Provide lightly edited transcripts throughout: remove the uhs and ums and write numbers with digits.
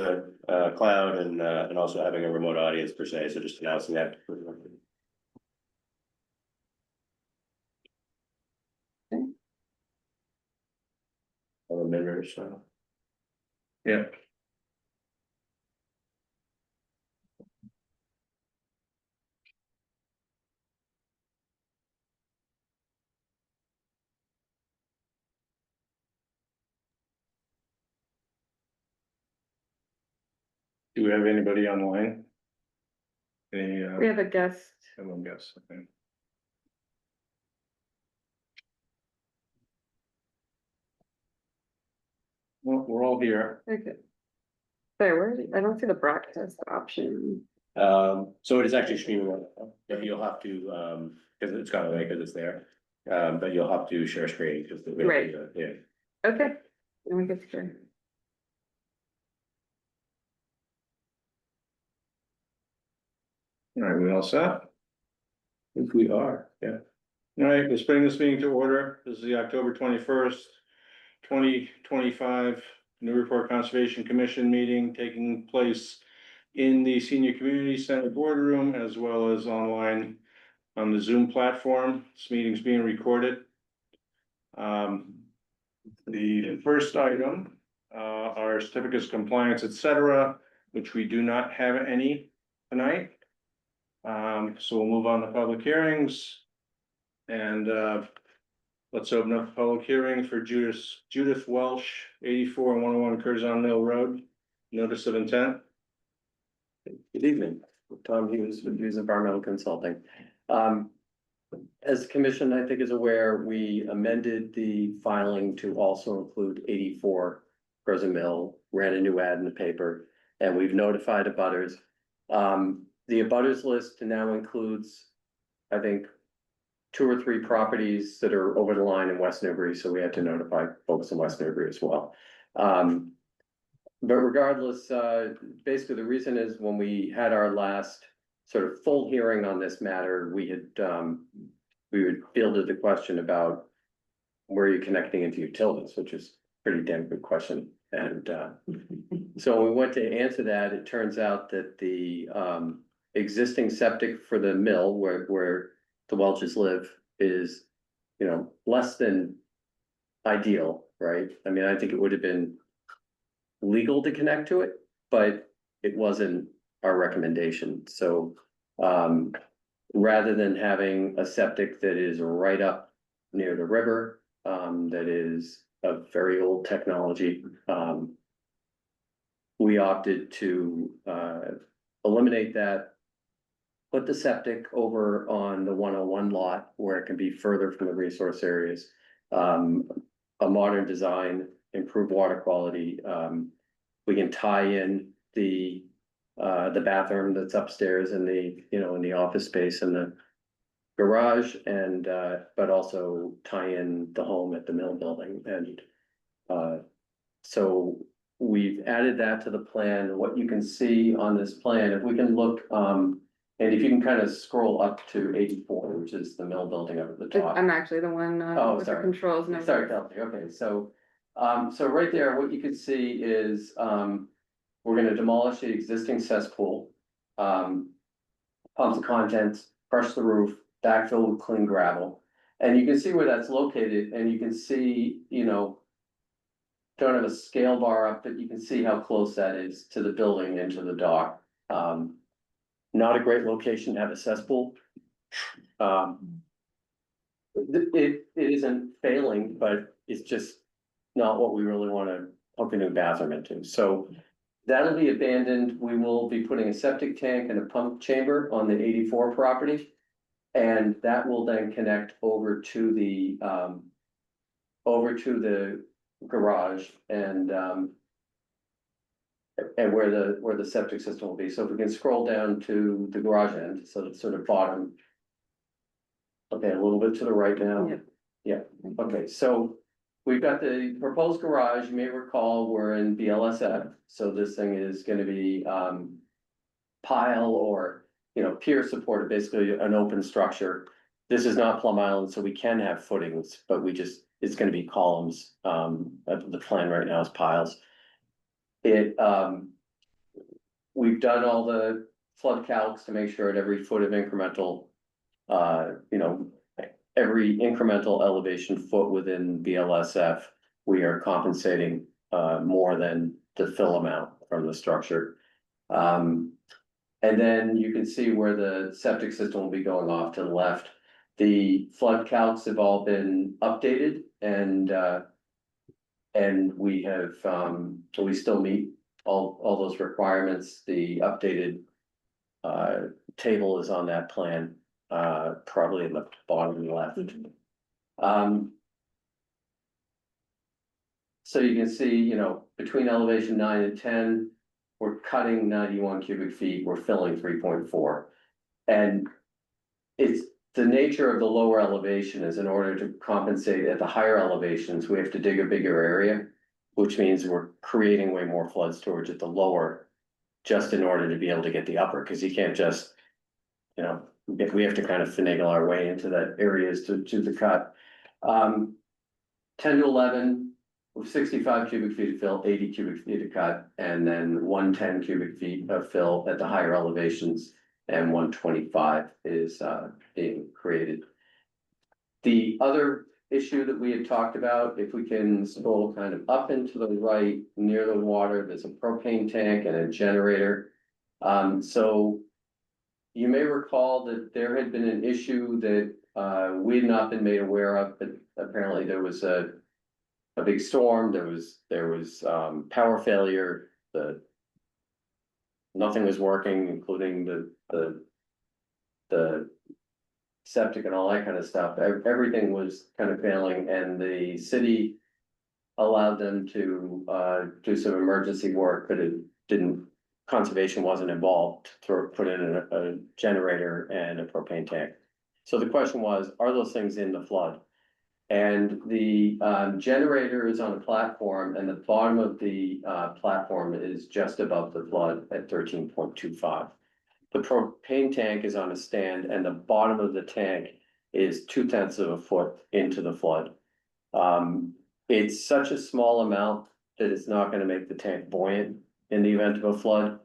the cloud and also having a remote audience per se, so just announcing that. A minute or so. Yeah. Do we have anybody online? Any, We have a guest. everyone guess, okay. Well, we're all here. Okay. Sorry, where is it? I don't see the broadcast option. So it is actually streaming, but you'll have to, because it's gone away, because it's there. But you'll have to share screen, because. Right. Yeah. Okay, then we get to share. All right, we all set? If we are, yeah. All right, let's bring this meeting to order. This is the October 21st, 2025 Newburyport Conservation Commission meeting taking place in the Senior Community Center boardroom as well as online on the Zoom platform. This meeting's being recorded. The first item are certificates of compliance, etc., which we do not have any tonight. So we'll move on to public hearings. And let's open up the public hearing for Judith Welsh, 84 and 101 Curzon Mill Road. Notice of intent. Good evening, Tom Hughes with Hughes Environmental Consulting. As the commission, I think, is aware, we amended the filing to also include 84 Curzon Mill, ran a new ad in the paper, and we've notified abutters. The abutters list now includes, I think, 2 or 3 properties that are over the line in West Newbury, so we had to notify folks in West Newbury as well. But regardless, basically the reason is when we had our last sort of full hearing on this matter, we had fielded the question about where you're connecting into utilities, which is a pretty damn good question. And so when we went to answer that, it turns out that the existing septic for the mill where the Welches live is, you know, less than ideal, right? I mean, I think it would have been legal to connect to it, but it wasn't our recommendation. So rather than having a septic that is right up near the river, that is a very old technology, we opted to eliminate that, put the septic over on the 101 lot where it can be further from the resource areas. A modern design, improved water quality. We can tie in the bathroom that's upstairs in the, you know, in the office space and the garage, and but also tie in the home at the mill building. And so we've added that to the plan. What you can see on this plan, if we can look, and if you can kind of scroll up to 84, which is the mill building up at the top. I'm actually the one Oh, with the sorry. controls. Sorry, Kelsey. Okay, so right there, what you can see is we're gonna demolish the existing cesspool, pump the contents, crush the roof, backfill with clean gravel. And you can see where that's located, and you can see, you know, don't have a scale bar up, but you can see how close that is to the building and to the dock. Not a great location to have a cesspool. It isn't failing, but it's just not what we really want to hook a new bathroom into. So that'll be abandoned. We will be putting a septic tank and a pump chamber on the 84 property. And that will then connect over to the garage and where the septic system will be. So if we can scroll down to the garage end, so it's sort of bottom. Okay, a little bit to the right now. Yeah, okay, so we've got the proposed garage. You may recall we're in BLSF, so this thing is gonna be pile or, you know, pier supported, basically an open structure. This is not Plum Island, so we can have footings, but it's gonna be columns. The plan right now is piles. It we've done all the flood calcs to make sure at every foot of incremental. You know, every incremental elevation foot within BLSF, we are compensating more than the fill amount from the structure. And then you can see where the septic system will be going off to the left. The flood calcs have all been updated and we have, we still meet all those requirements. The updated table is on that plan, probably in the bottom left. So you can see, you know, between elevation 9 and 10, we're cutting 91 cubic feet, we're filling 3.4. And it's the nature of the lower elevation is in order to compensate at the higher elevations, we have to dig a bigger area, which means we're creating way more flood storage at the lower, just in order to be able to get the upper, because you can't just, you know, we have to kind of finagle our way into that areas to the cut. 10 to 11, with 65 cubic feet of fill, 80 cubic feet of cut, and then 110 cubic feet of fill at the higher elevations, and 125 is being created. The other issue that we had talked about, if we can scroll kind of up and to the right near the water, there's a propane tank and a generator. So you may recall that there had been an issue that we had not been made aware of, but apparently there was a big storm, there was power failure, nothing was working, including the septic and all that kind of stuff. Everything was kind of failing, and the city allowed them to do some emergency work, but it didn't, conservation wasn't involved to put in a generator and a propane tank. So the question was, are those things in the flood? And the generator is on a platform, and the bottom of the platform is just above the flood at 13.25. The propane tank is on a stand, and the bottom of the tank is 0.2 of a foot into the flood. It's such a small amount that it's not gonna make the tank buoyant in the event of a flood.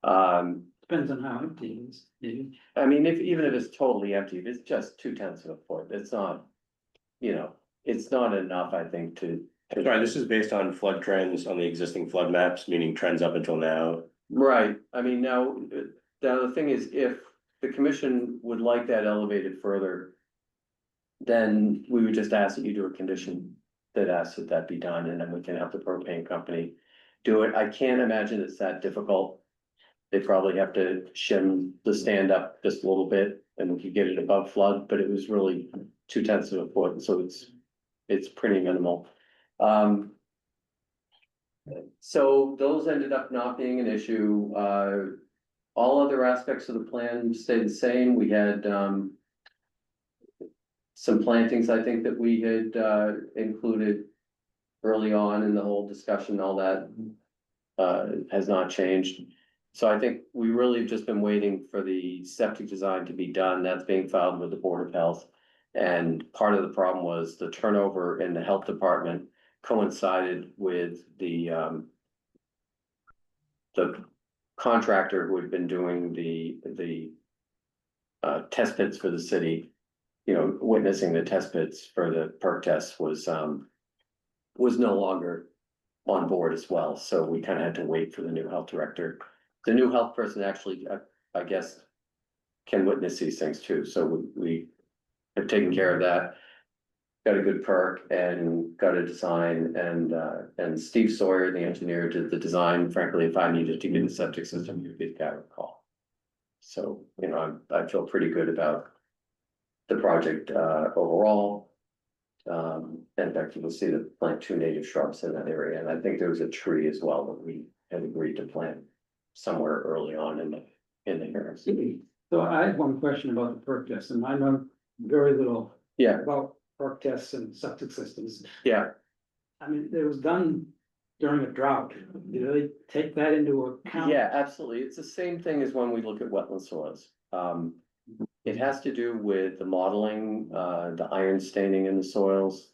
Depends on how empty it is, maybe. I mean, even if it's totally empty, if it's just 0.2 of a foot, it's not, you know, it's not enough, I think, to. Sorry, this is based on flood trends on the existing flood maps, meaning trends up until now. Right, I mean, now the thing is, if the commission would like that elevated further, then we would just ask that you do a condition that asks that that be done, and then we can have the propane company do it. I can't imagine it's that difficult. They probably have to shim the stand up just a little bit, and we could get it above flood, but it was really 0.2 of a foot, so it's pretty minimal. So those ended up not being an issue. All other aspects of the plan stayed the same. We had some plantings, I think, that we had included early on in the whole discussion. All that has not changed. So I think we really have just been waiting for the septic design to be done. That's being filed with the Board of Health. And part of the problem was the turnover in the health department coincided with the contractor who had been doing the test pits for the city, you know, witnessing the test pits for the perk tests was no longer on board as well. So we kind of had to wait for the new health director. The new health person actually, I guess, can witness these things too. So we have taken care of that. Got a good perk and got a design, and Steve Sawyer, the engineer, did the design. Frankly, if I needed to get a septic system, you'd be the guy to call. So, you know, I feel pretty good about the project overall. In fact, you will see the plant 2 native shrubs in that area, and I think there was a tree as well that we had agreed to plant somewhere early on in the hearings. So I had one question about the perk test, and I know very little Yeah, about perk tests and septic systems. yeah. I mean, it was done during a drought. Do they take that into account? Yeah, absolutely. It's the same thing as when we look at wetland soils. It has to do with the modeling, the iron staining in the soils,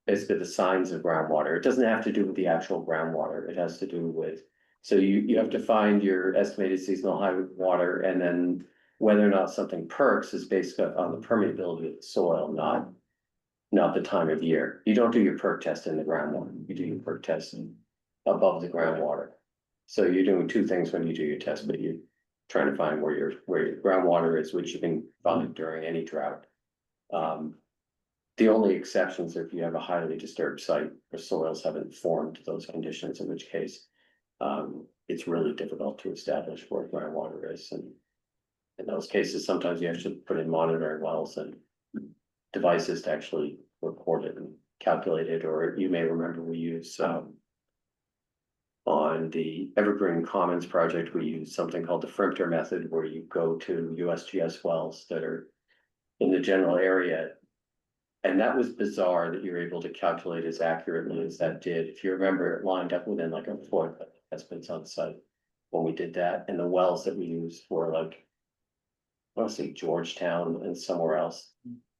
basically the signs of groundwater. It doesn't have to do with the actual groundwater. It has to do with So you have to find your estimated seasonal high water, and then whether or not something perks is based on the permeability of the soil, not the time of year. You don't do your perk test in the groundwater, you do your perk test above the groundwater. So you're doing two things when you do your test, but you're trying to find where your groundwater is, which you can find during any drought. The only exceptions are if you have a highly disturbed site where soils haven't formed to those conditions, in which case. It's really difficult to establish where groundwater is, and. In those cases, sometimes you have to put in monitoring wells and devices to actually record it and calculate it, or you may remember we use, on the Evergreen Commons project, we use something called the Frimpter method, where you go to USGS wells that are in the general area. And that was bizarre that you're able to calculate as accurately as that did. If you remember, it lined up within like a foot of estimates on site when we did that, and the wells that we used were like, I want to say Georgetown and somewhere else.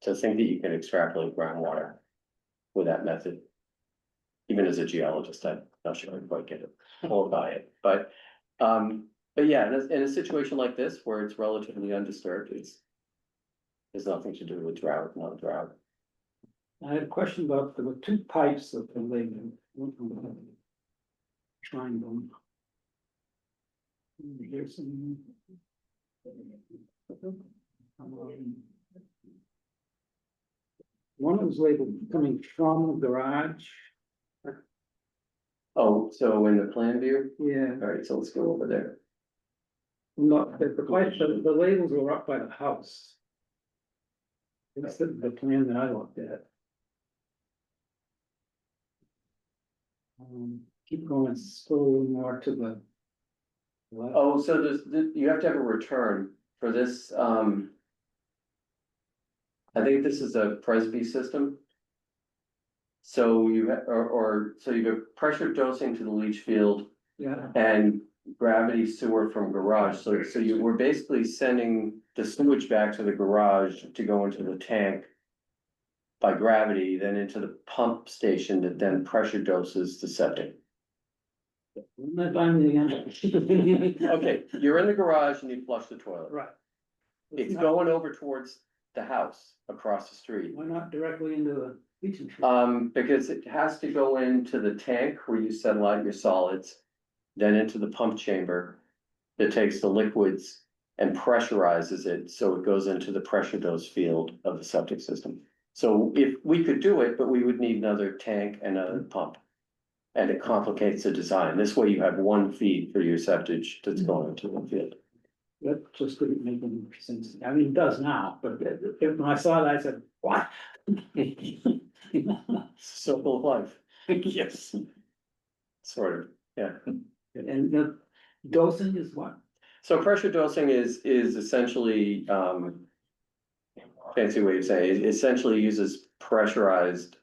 To think that you can extrapolate groundwater with that method. Even as a geologist, I'm not sure I quite get it, pulled by it, but yeah, in a situation like this where it's relatively undisturbed, there's nothing to do with drought, not drought. I had a question about, there were two pipes that were laid in. Triangle. Here's some. One was labeled coming from the garage, Oh, so in the plan view, yeah, all right, so let's go over there. not, the pipes, the labels were up by the house. That's the plan that I looked at. Keep going slowly more to the left. Oh, so you have to have a return for this, I think this is a Presby system. So you have, so you have pressure dosing to the leach field Yeah, and gravity sewer from garage, so you were basically sending the sewage back to the garage to go into the tank. By gravity, then into the pump station that then pressure doses the septic. wouldn't that find me again? Okay, you're in the garage and you flush the toilet. Right. It's going over towards the house across the street. Why not directly into the leaching field? Because it has to go into the tank where you settle out your solids, then into the pump chamber. That takes the liquids and pressurizes it, so it goes into the pressure dose field of the septic system. So if we could do it, but we would need another tank and another pump. And it complicates the design. This way you have one feed for your septic that's going into the field. That just didn't make any sense. I mean, it does now, but when I saw that, I said, what? Circle of life, Yes. sort of, yeah. And the dosing is what? So pressure dosing is essentially, fancy way of saying it, essentially uses pressurized,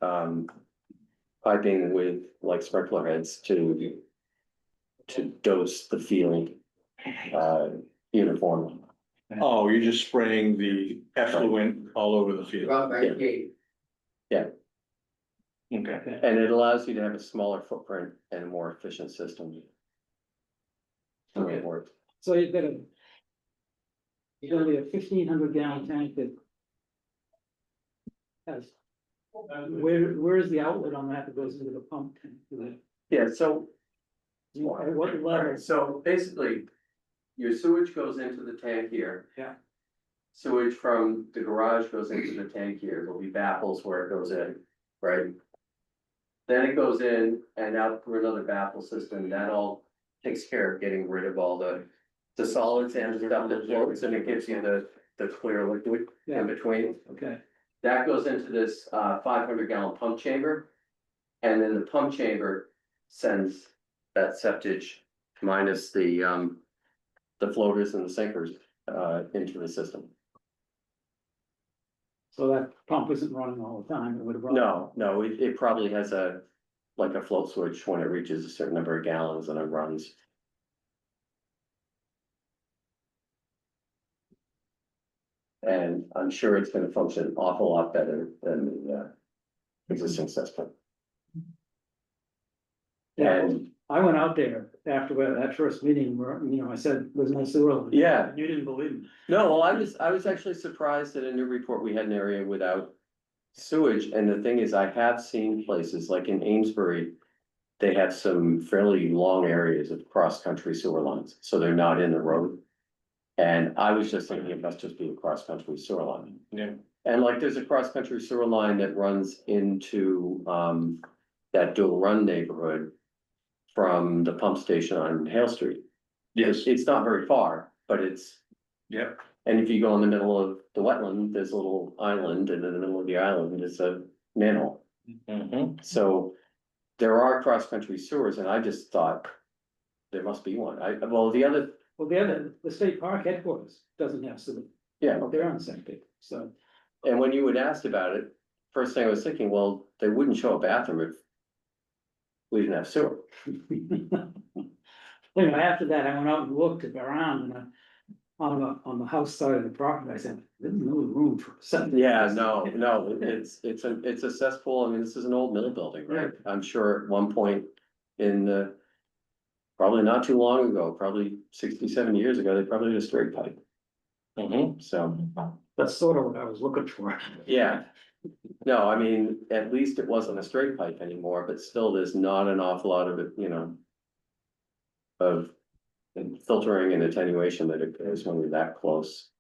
piping with like sprinkler heads to dose the field, uniformly. Oh, you're just spraying the effluent all over the field. Okay. And it allows you to have a smaller footprint and a more efficient system. The way it works. So you're gonna be a 1,500 gallon tank that has, where is the outlet on that goes into the pump tank? Yeah, so. At what level? So basically, your sewage goes into the tank here. Yeah. Sewage from the garage goes into the tank here, there'll be baffles where it goes in, right? Then it goes in and out through another baffle system, that all takes care of getting rid of all the solids and stuff that floats, and it gives you the clear liquid Yeah, in between. okay, That goes into this 500 gallon pump chamber. And then the pump chamber sends that septic minus the floaters and the sinkers into the system. so that pump isn't running all the time, it would have run. No, it probably has like a float switch when it reaches a certain number of gallons and it runs. And I'm sure it's gonna function an awful lot better than the existing system. Yeah, And I went out there after that first meeting where, you know, I said, there's no sewer line. Yeah. You didn't believe me. No, well, I was actually surprised that in Newburyport, we had an area without sewage, and the thing is, I have seen places like in Amesbury. They have some fairly long areas of cross-country sewer lines, so they're not in the road. And I was just thinking it must just be a cross-country sewer line. Yeah. And like, there's a cross-country sewer line that runs into, that dual run neighborhood. From the pump station on Hale Street. Yes, It's not very far, but it's, yeah, and if you go in the middle of the wetland, there's a little island, and in the middle of the island is a manhole. So there are cross-country sewers, and I just thought there must be one. Well, the other, Well, the state park headquarters doesn't have sewer, yeah, they're on septic, so. and when you had asked about it, first thing I was thinking, well, they wouldn't show a bathroom if we didn't have sewer. Anyway, after that, I went out and looked around and on the house side of the property, I said, there's no room for septic. Yeah, no, it's a cesspool. I mean, this is an old mill building, right? I'm sure at one point in the. Probably not too long ago, probably 67 years ago, they probably had a straight pipe. So, That's sort of what I was looking for. yeah. No, I mean, at least it wasn't a straight pipe anymore, but still, there's not an awful lot of it, you know. Of filtering and attenuation that occurs when you're that close.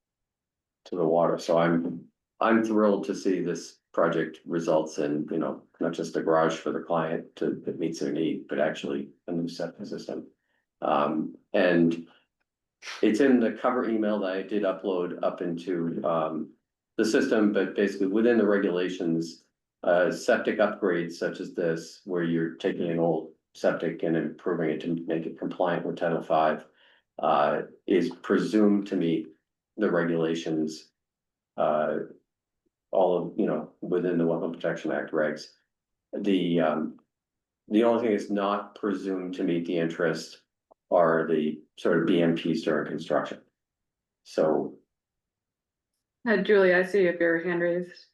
To the water, so I'm thrilled to see this project results in, you know, not just a garage for the client that meets their need, but actually a new septic system. And it's in the cover email that I did upload up into the system, but basically within the regulations, septic upgrades such as this, where you're taking an old septic and improving it to make it compliant with Title V, is presumed to meet the regulations. All of, you know, within the Wetland Protection Act regs. The only thing that's not presumed to meet the interest are the sort of BMPs during construction. So, Julie, I see if your hand raised.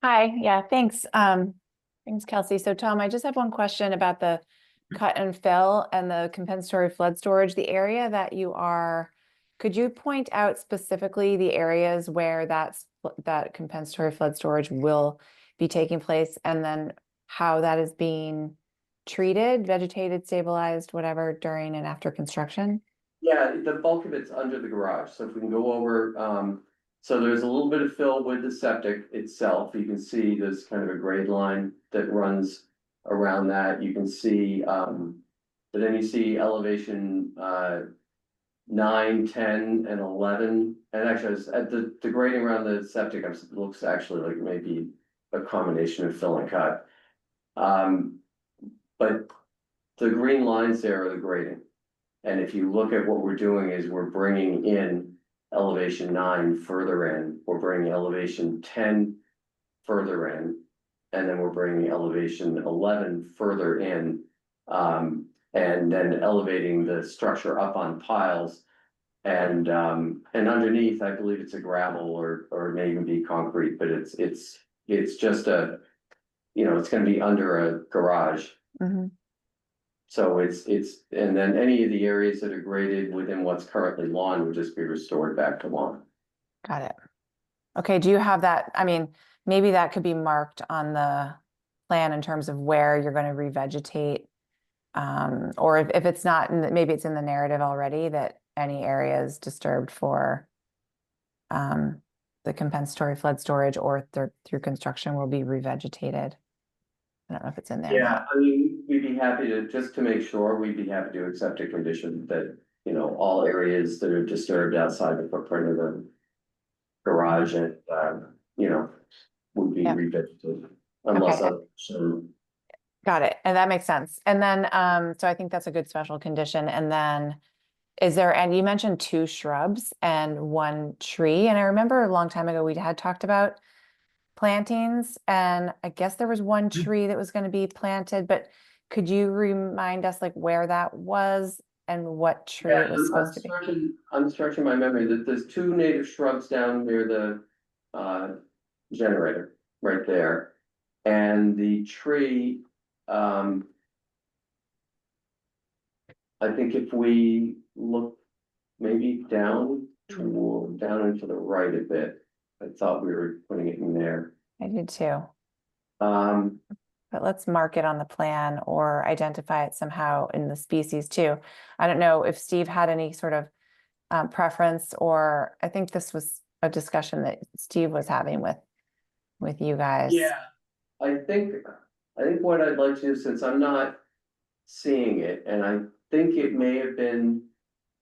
Hi, yeah, thanks. Thanks, Kelsey. So Tom, I just have one question about the cut and fill and the compensatory flood storage, the area that you are, could you point out specifically the areas where that compensatory flood storage will be taking place, and then how that is being treated, vegetated, stabilized, whatever, during and after construction? yeah, the bulk of it's under the garage, so if we can go over, so there's a little bit of fill with the septic itself. You can see there's kind of a grade line that runs around that. You can see, but then you see elevation, 9, 10, and 11, and actually it's at the grading around the septic looks actually like maybe a combination of fill and cut. But the green lines there are the grading. And if you look at what we're doing is we're bringing in elevation 9 further in, we're bringing elevation 10 further in, and then we're bringing elevation 11 further in. And then elevating the structure up on piles. And underneath, I believe it's a gravel or it may even be concrete, but it's just a, you know, it's gonna be under a garage. Mhm. So it's, and then any of the areas that are graded within what's currently lawn would just be restored back to lawn. Got it. Okay, do you have that? I mean, maybe that could be marked on the plan in terms of where you're going to revegetate. Or if it's not, maybe it's in the narrative already that any areas disturbed for the compensatory flood storage or through construction will be revegetated. I don't know if it's in there. Yeah, I mean, we'd be happy to, just to make sure, we'd be happy to accept a condition that, you know, all areas that are disturbed outside the footprint of the garage and, you know, would be Yep. revegetated unless Okay. so. Got it. And that makes sense. And then, so I think that's a good special condition. And then and you mentioned 2 shrubs and 1 tree. And I remember a long time ago, we had talked about plantings, and I guess there was 1 tree that was going to be planted, but could you remind us like where that was and what tree it was supposed to be? I'm stretching my memory that there's 2 native shrubs down near the generator right there. And the tree, I think if we look maybe down down into the right a bit, I thought we were putting it in there. I did too. Um, But let's mark it on the plan or identify it somehow in the species too. I don't know if Steve had any sort of preference, or I think this was a discussion that Steve was having with you guys. yeah, I think what I'd like to do, since I'm not seeing it, and I think it may have been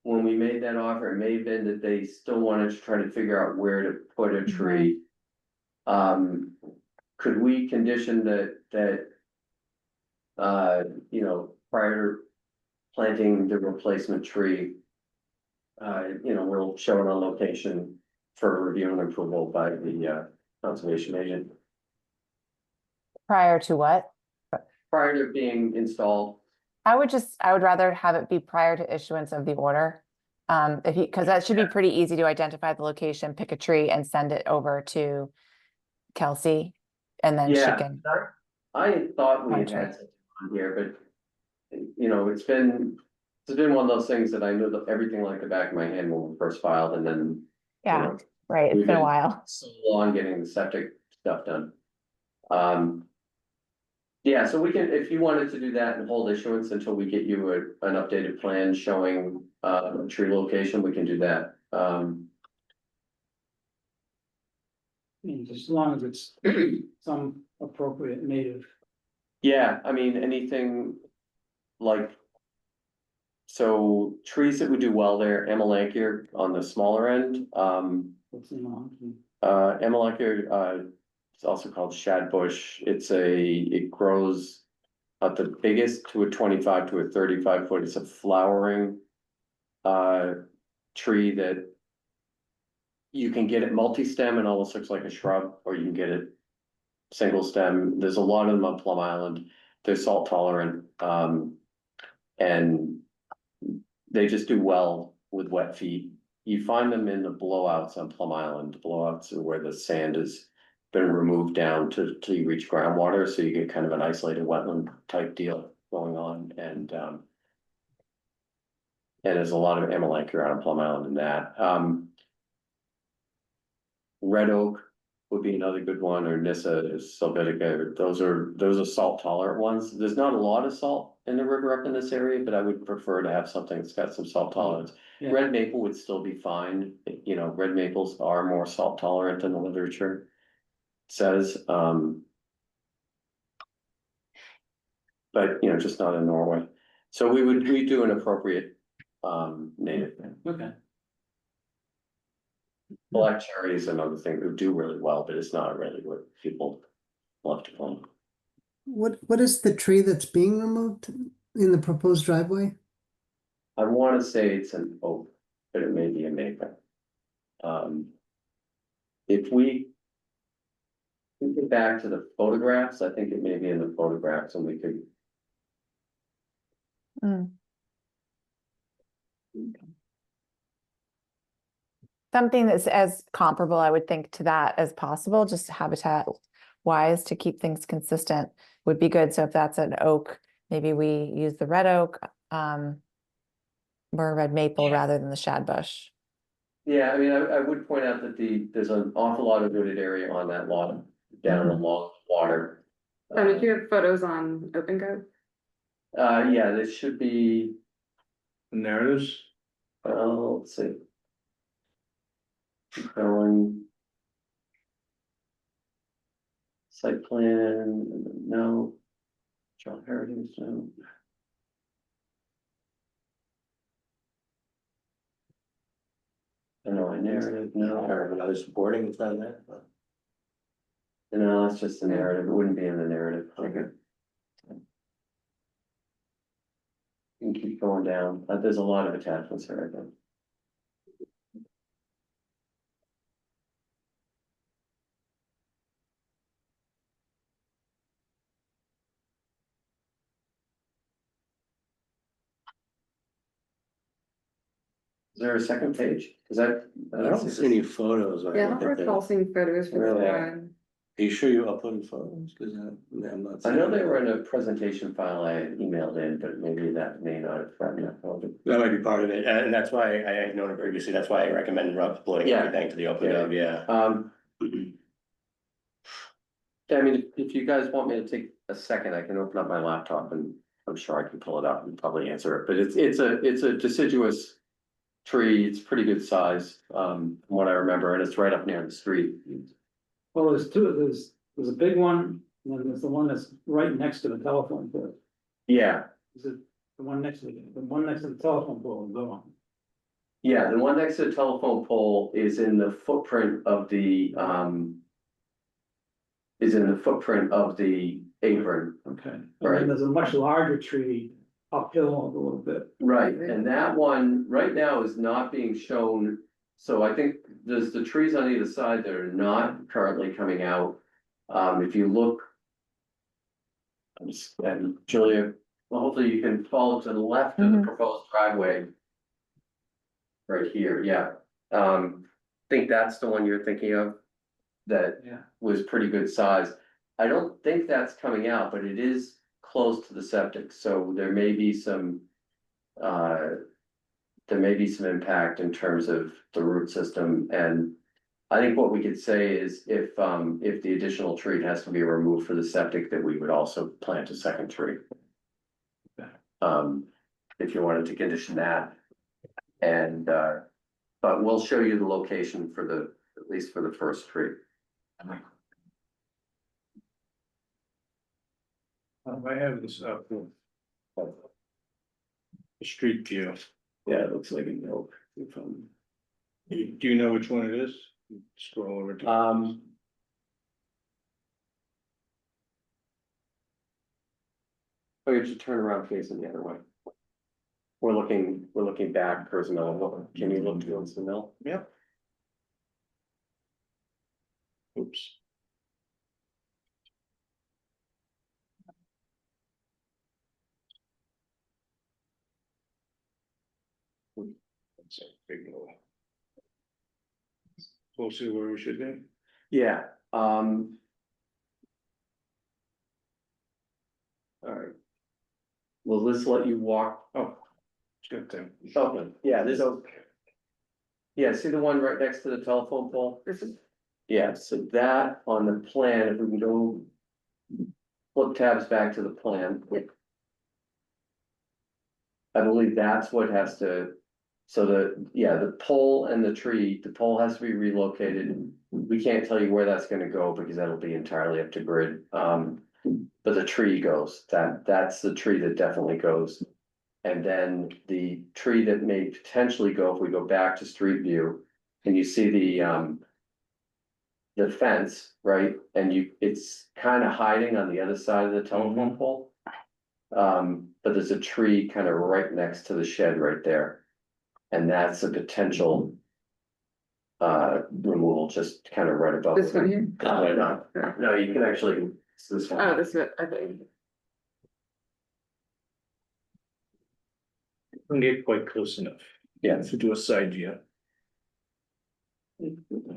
when we made that offer, it may have been that they still wanted to try to figure out where to put a tree. Could we condition that you know, prior to planting the replacement tree, you know, we'll show it on location for review and approval by the conservation agent Prior to what? prior to being installed. I would rather have it be prior to issuance of the order. If you, because that should be pretty easy to identify the location, pick a tree and send it over to Kelsey. And then she Yeah, can, I thought we had Country. something on here, but you know, it's been one of those things that I knew that everything like the back of my hand when we first filed, and then you yeah, know, right, it's we've been a been while. so long getting the septic stuff done. Yeah, so we can, if you wanted to do that and hold issuance until we get you an updated plan showing tree location, we can do that. Means as long as it's some appropriate native. Yeah, I mean, anything like. So trees that would do well there, Amelanchier on the smaller end, What's in on. Amelanchier, it's also called shadbush. It grows at the biggest to a 25 to a 35 foot. It's a flowering tree that you can get it multi-stem and almost looks like a shrub, or you can get it single stem. There's a lot of them on Plum Island. They're salt tolerant, and they just do well with wet feet. You find them in the blowouts on Plum Island. Blowouts are where the sand has been removed down till you reach groundwater, so you get kind of an isolated wetland type deal going on, and there's a lot of Amelanchier on Plum Island in that. Red oak would be another good one, or Nyssa sylvatica. Those are salt tolerant ones. There's not a lot of salt in the river up in this area, but I would prefer to have something that's got some salt tolerance. Yeah. Red maple would still be fine. You know, red maples are more salt tolerant than the literature says. But you know, just not in Norway. So we do an appropriate native. Okay. Black cherry is another thing that would do really well, but it's not really what people love to plant. What is the tree that's being removed in the proposed driveway? I wanna say it's an oak, but it may be a maple. If we get back to the photographs, I think it may be in the photographs, and we could. Mm. Something that's as comparable, I would think, to that as possible, just habitat wise to keep things consistent would be good. So if that's an oak, maybe we use the red oak, or red maple rather than the shadbush. Yeah, I mean, I would point out that there's an awful lot of wooded area on that lot down along the water. Did you have photos on OpenGov? Yeah, this should be, Narratives, let's see. Keep going. Site plan, no. John Heritage, no. No, a narrative, no. Or another supporting, it's not that. No, it's just the narrative. It wouldn't be in the narrative. Okay. You can keep going down. There's a lot of attachments here, I think. Is there a second page? Is that? I don't see any photos. Yeah, I don't recall seeing photos for this Really? one. Are you sure you uploaded photos? Cause I'm not. I know they were in a presentation file I had emailed in, but maybe that may not have gotten uploaded. That might be part of it, and that's why I had known it previously, that's why I recommend uploading Yeah. everything to the open Yeah. hub, yeah. I mean, if you guys want me to take a second, I can open up my laptop and I'm sure I can pull it up and probably answer it, but it's a deciduous tree, it's pretty good size, from what I remember, and it's right up near the street. Well, there's two, there's a big one, and then there's the one that's right next to the telephone pole. Yeah, Is it the one next to the telephone pole, the one? yeah, the one next to the telephone pole is in the footprint of the, apron. Okay. And Right. then there's a much larger tree uphill a little bit. Right, and that one right now is not being shown, so I think there's the trees on either side that are not currently coming out. If you look. And Julia, well, hopefully you can follow to the left of the proposed driveway. Right here, yeah, think that's the one you're thinking of. That Yeah. was pretty good size. I don't think that's coming out, but it is close to the septic, so there may be some. There may be some impact in terms of the root system, and I think what we could say is if the additional tree has to be removed for the septic, that we would also plant a second tree. If you wanted to condition that. And, but we'll show you the location for at least for the first tree. I have this up. The street view. Yeah, it looks like a note. Do you know which one it is? Scroll over to. Oh, you should turn around facing the other way. We're looking back towards the mill. Can you look towards the mill? Yep. Oops. That's a big little. We'll see where we should be. Yeah, all right. Will this let you walk? Oh, it's good thing. Okay, yeah, this. Yeah, see the one right next to the telephone pole? Yeah, so that on the plan, if we can go. Flip tabs back to the plan. I believe that's what has to. So the pole and the tree, the pole has to be relocated. We can't tell you where that's gonna go because that'll be entirely up to grid. But the tree goes, that's the tree that definitely goes. And then the tree that may potentially go, if we go back to street view, and you see the fence, right? And it's kind of hiding on the other side of the telephone pole. But there's a tree kind of right next to the shed right there. And that's a potential removal, just kind of right above. This one here? No, you can actually, it's this one. Oh, this one, I think. Can get quite close enough. Yeah. To do a side view.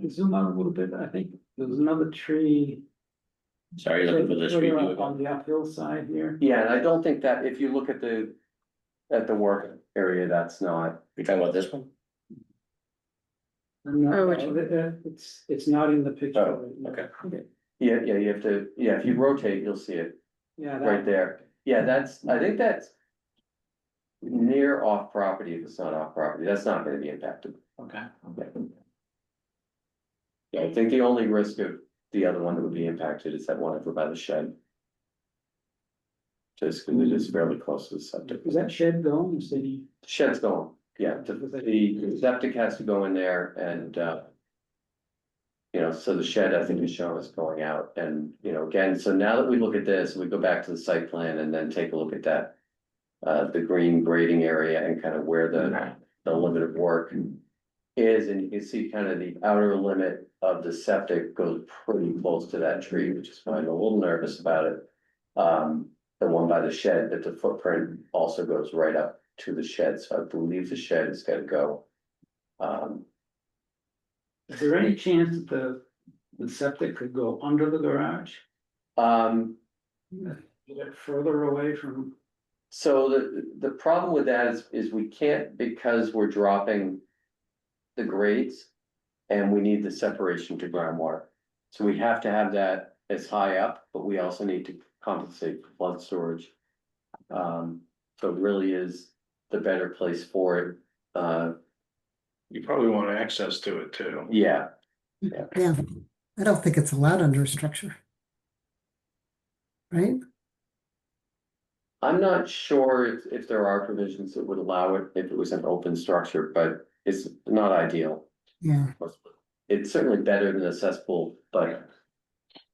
Zoom out a little bit, I think there's another tree. Sorry, you're looking for the street view further again. on the uphill side here. Yeah, and I don't think that if you look at the work area, that's not, You're talking about this one? Oh, which it's not in the picture. Oh, right now. okay. yeah, you have to, yeah, if you rotate, you'll see it Yeah, right that, there. Yeah, I think that's near off property, if it's not off property, that's not gonna be impacted. okay. Yeah, I think the only risk of the other one that would be impacted is that one over by the shed. Just because it is fairly close to the septic. Is that shed going, city? Shed's going, yeah, the septic has to go in there and, you know, so the shed, I think, is shown as going out and, you know, again, so now that we look at this, we go back to the site plan and then take a look at that. The green grading area and kind of where the limit of work is, and you can see kind of the outer limit of the septic goes pretty close to that tree, which is why I'm a little nervous about it. The one by the shed, but the footprint also goes right up to the shed, so I believe the shed is gonna go. Is there any chance that the septic could go under the garage, Um, get further away from, so the problem with that is we can't, because we're dropping the grades. And we need the separation to groundwater. So we have to have that as high up, but we also need to compensate for flood storage. So it really is the better place for it. You probably want access to it too. Yeah, Yeah, I don't think it's allowed under a structure. Right? I'm not sure if there are provisions that would allow it if it was an open structure, but it's not ideal. Yeah, It's certainly better than a cesspool, but.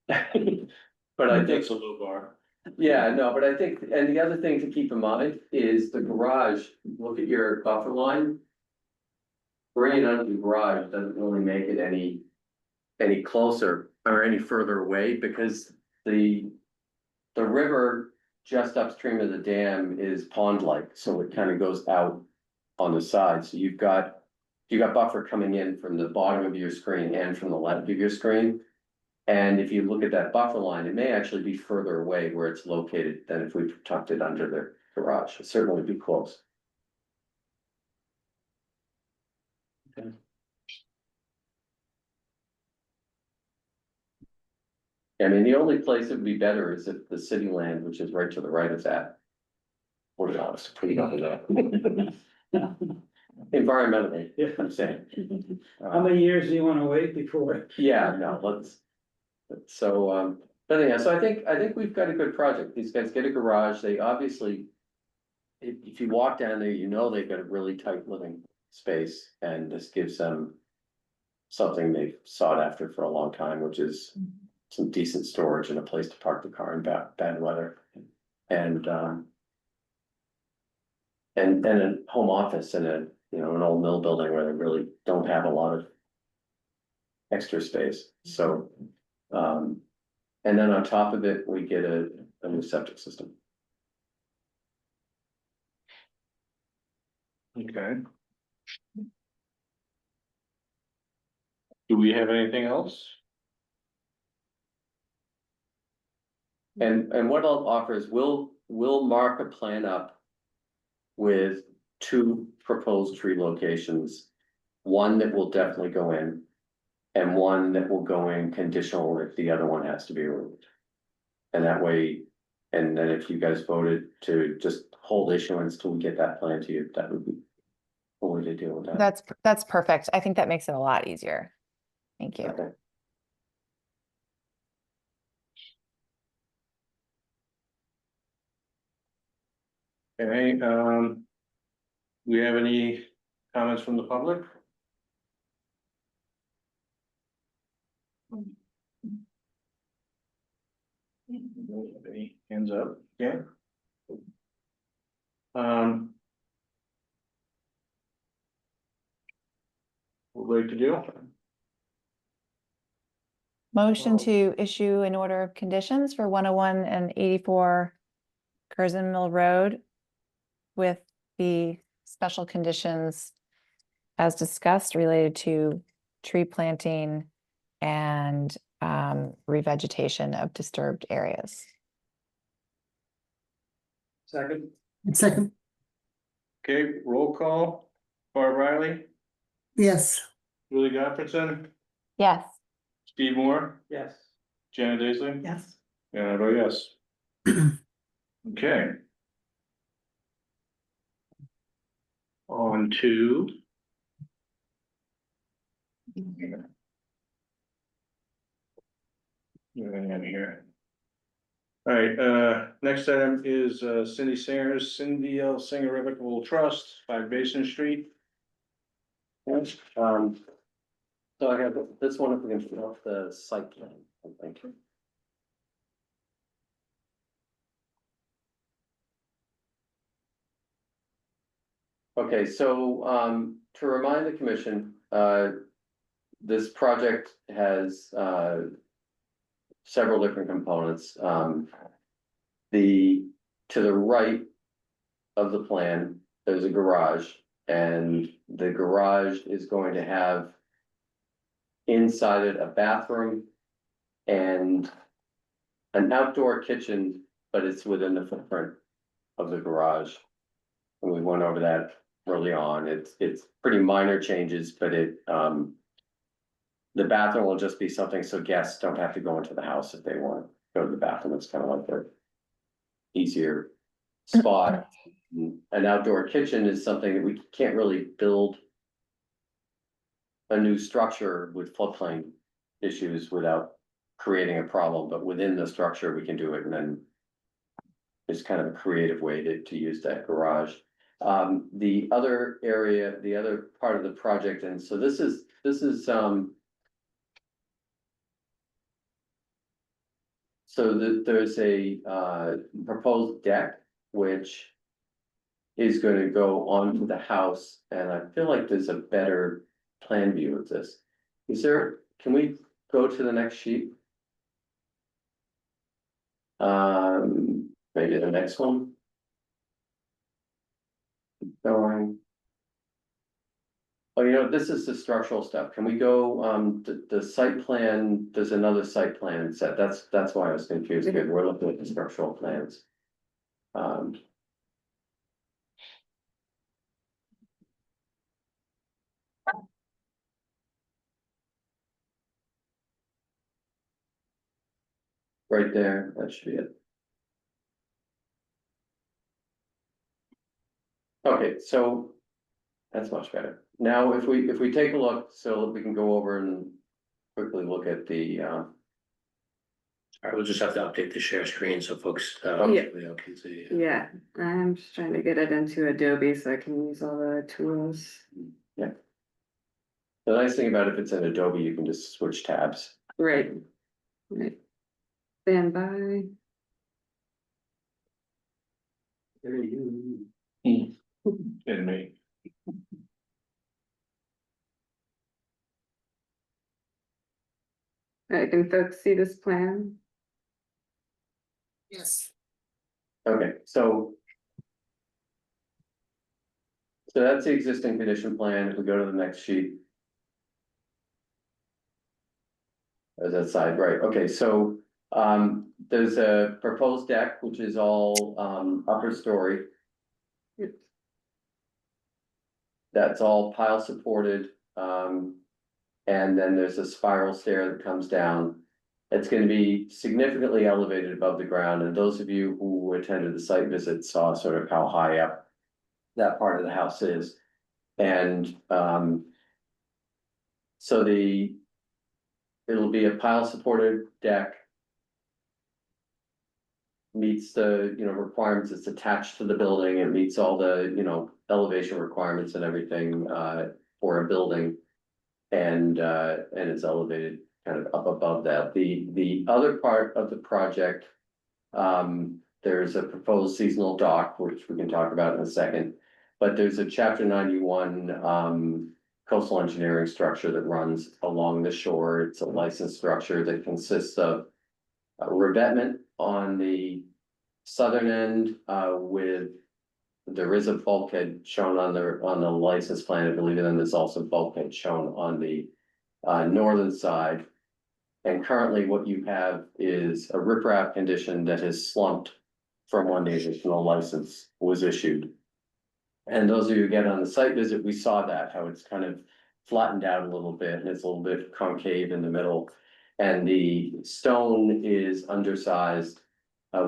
But I think, That's a low bar. yeah, no, but I think, and the other thing to keep in mind is the garage, look at your buffer line. Bringing it under the garage doesn't really make it any closer or any further away, because the river just upstream of the dam is pond-like, so it kind of goes out on the side, so you've got buffer coming in from the bottom of your screen and from the left of your screen. And if you look at that buffer line, it may actually be further away where it's located than if we tucked it under the garage. It'd certainly be close. I mean, the only place it would be better is if the city land, which is right to the right of that. What else? Environmentally, yeah. I'm saying. How many years do you wanna wait before? Yeah, no, so, but yeah, so I think we've got a good project. These guys get a garage, they obviously. If you walk down there, you know they've got a really tight living space, and this gives them. Something they've sought after for a long time, which is some decent storage and a place to park the car in bad weather. And a home office and an old mill building where they really don't have a lot of. Extra space, so, and then on top of it, we get a new septic system. Okay. Do we have anything else? And what I'll offer is we'll mark a plan up. With 2 proposed tree locations, one that will definitely go in. And one that will go in conditional if the other one has to be removed. And that way, and then if you guys voted to just hold issuance till we get that plan to you, that would be. A way to deal with that. That's perfect. I think that makes it a lot easier. Thank you. Okay. Okay, we have any comments from the public? Any hands up? Yeah. What would we like to do? Motion to issue an order of conditions for 101 and 84 Curzon Mill Road with the special conditions as discussed related to tree planting and revegetation of disturbed areas. Second, second, Okay, roll call. Barb Riley, yes, Julie Goffredson, Yes. Steve Moore, yes. Janet Daisley. Yes. And I vote yes. Okay. On to. Here. All right, next item is Cindy L. Singer Irrevocable Trust, 5 Basin Street. Yes, so I have this one, if we can put off the site plan, thank you. Okay, so, to remind the commission, this project has, several different components, to the right of the plan, there's a garage, and the garage is going to have inside it a bathroom and an outdoor kitchen, but it's within the footprint of the garage. And we went over that early on. It's pretty minor changes, but the bathroom will just be something so guests don't have to go into the house if they want to go to the bathroom. It's kind of like their easier spot. An outdoor kitchen is something that we can't really build a new structure with floodplain issues without creating a problem, but within the structure, we can do it, and then it's kind of a creative way to use that garage. The other area, the other part of the project, and so this is, there's a proposed deck, which is gonna go onto the house, and I feel like there's a better plan view of this. Can we go to the next sheet? Maybe the next one. Going. Oh, this is the structural stuff. Can we go, the site plan, there's another site plan set. That's why I was confused. Good, we're looking at the structural plans. Right there, that should be it. Okay, so that's much better. Now, if we take a look, so we can go over and quickly look at the, All right, we'll just have to update the share screen so folks, Yeah. can see. Yeah, I'm just trying to get it into Adobe so I can use all the tools. the nice thing about if it's in Adobe, you can just switch tabs. Right. Right. Stand by. In me. Alright, can folks see this plan? Yes. Okay, so. So that's the existing condition plan. If we go to the next sheet. As that side, right, okay, so, there's a proposed deck, which is all, upper story. Yep. That's all pile supported, and then there's a spiral stair that comes down. It's gonna be significantly elevated above the ground, and those of you who attended the site visit saw sort of how high up that part of the house is. And, so it'll be a pile supported deck. Meets the, requirements, it's attached to the building, it meets all the, elevation requirements and everything, for a building. And it's elevated kind of up above that. The other part of the project. There's a proposed seasonal dock, which we can talk about in a second. But there's a chapter 91, coastal engineering structure that runs along the shore. It's a licensed structure that consists of a revetment on the southern end, there is a bulkhead shown on the license plan, I believe, and then there's also bulkhead shown on the northern side. And currently what you have is a riprap condition that has slumped from when the additional license was issued. And those of you who get on the site visit, we saw that, how it's kind of flattened out a little bit, and it's a little bit concave in the middle. And the stone is undersized.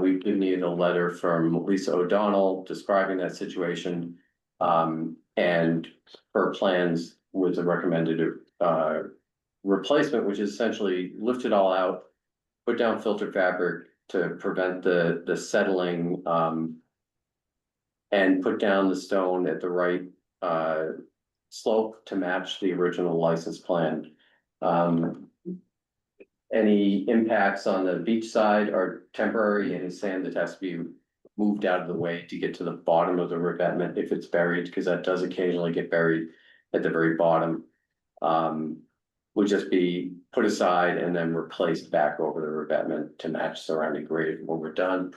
We've given you the letter from Lisa O'Donnell describing that situation. And her plans with the recommended replacement, which is essentially lift it all out, put down filter fabric to prevent the settling, and put down the stone at the right slope to match the original license plan. Any impacts on the beach side are temporary, and sand that has to be moved out of the way to get to the bottom of the revetment if it's buried, because that does occasionally get buried at the very bottom. Would just be put aside and then replaced back over the revetment to match surrounding grade when we're done.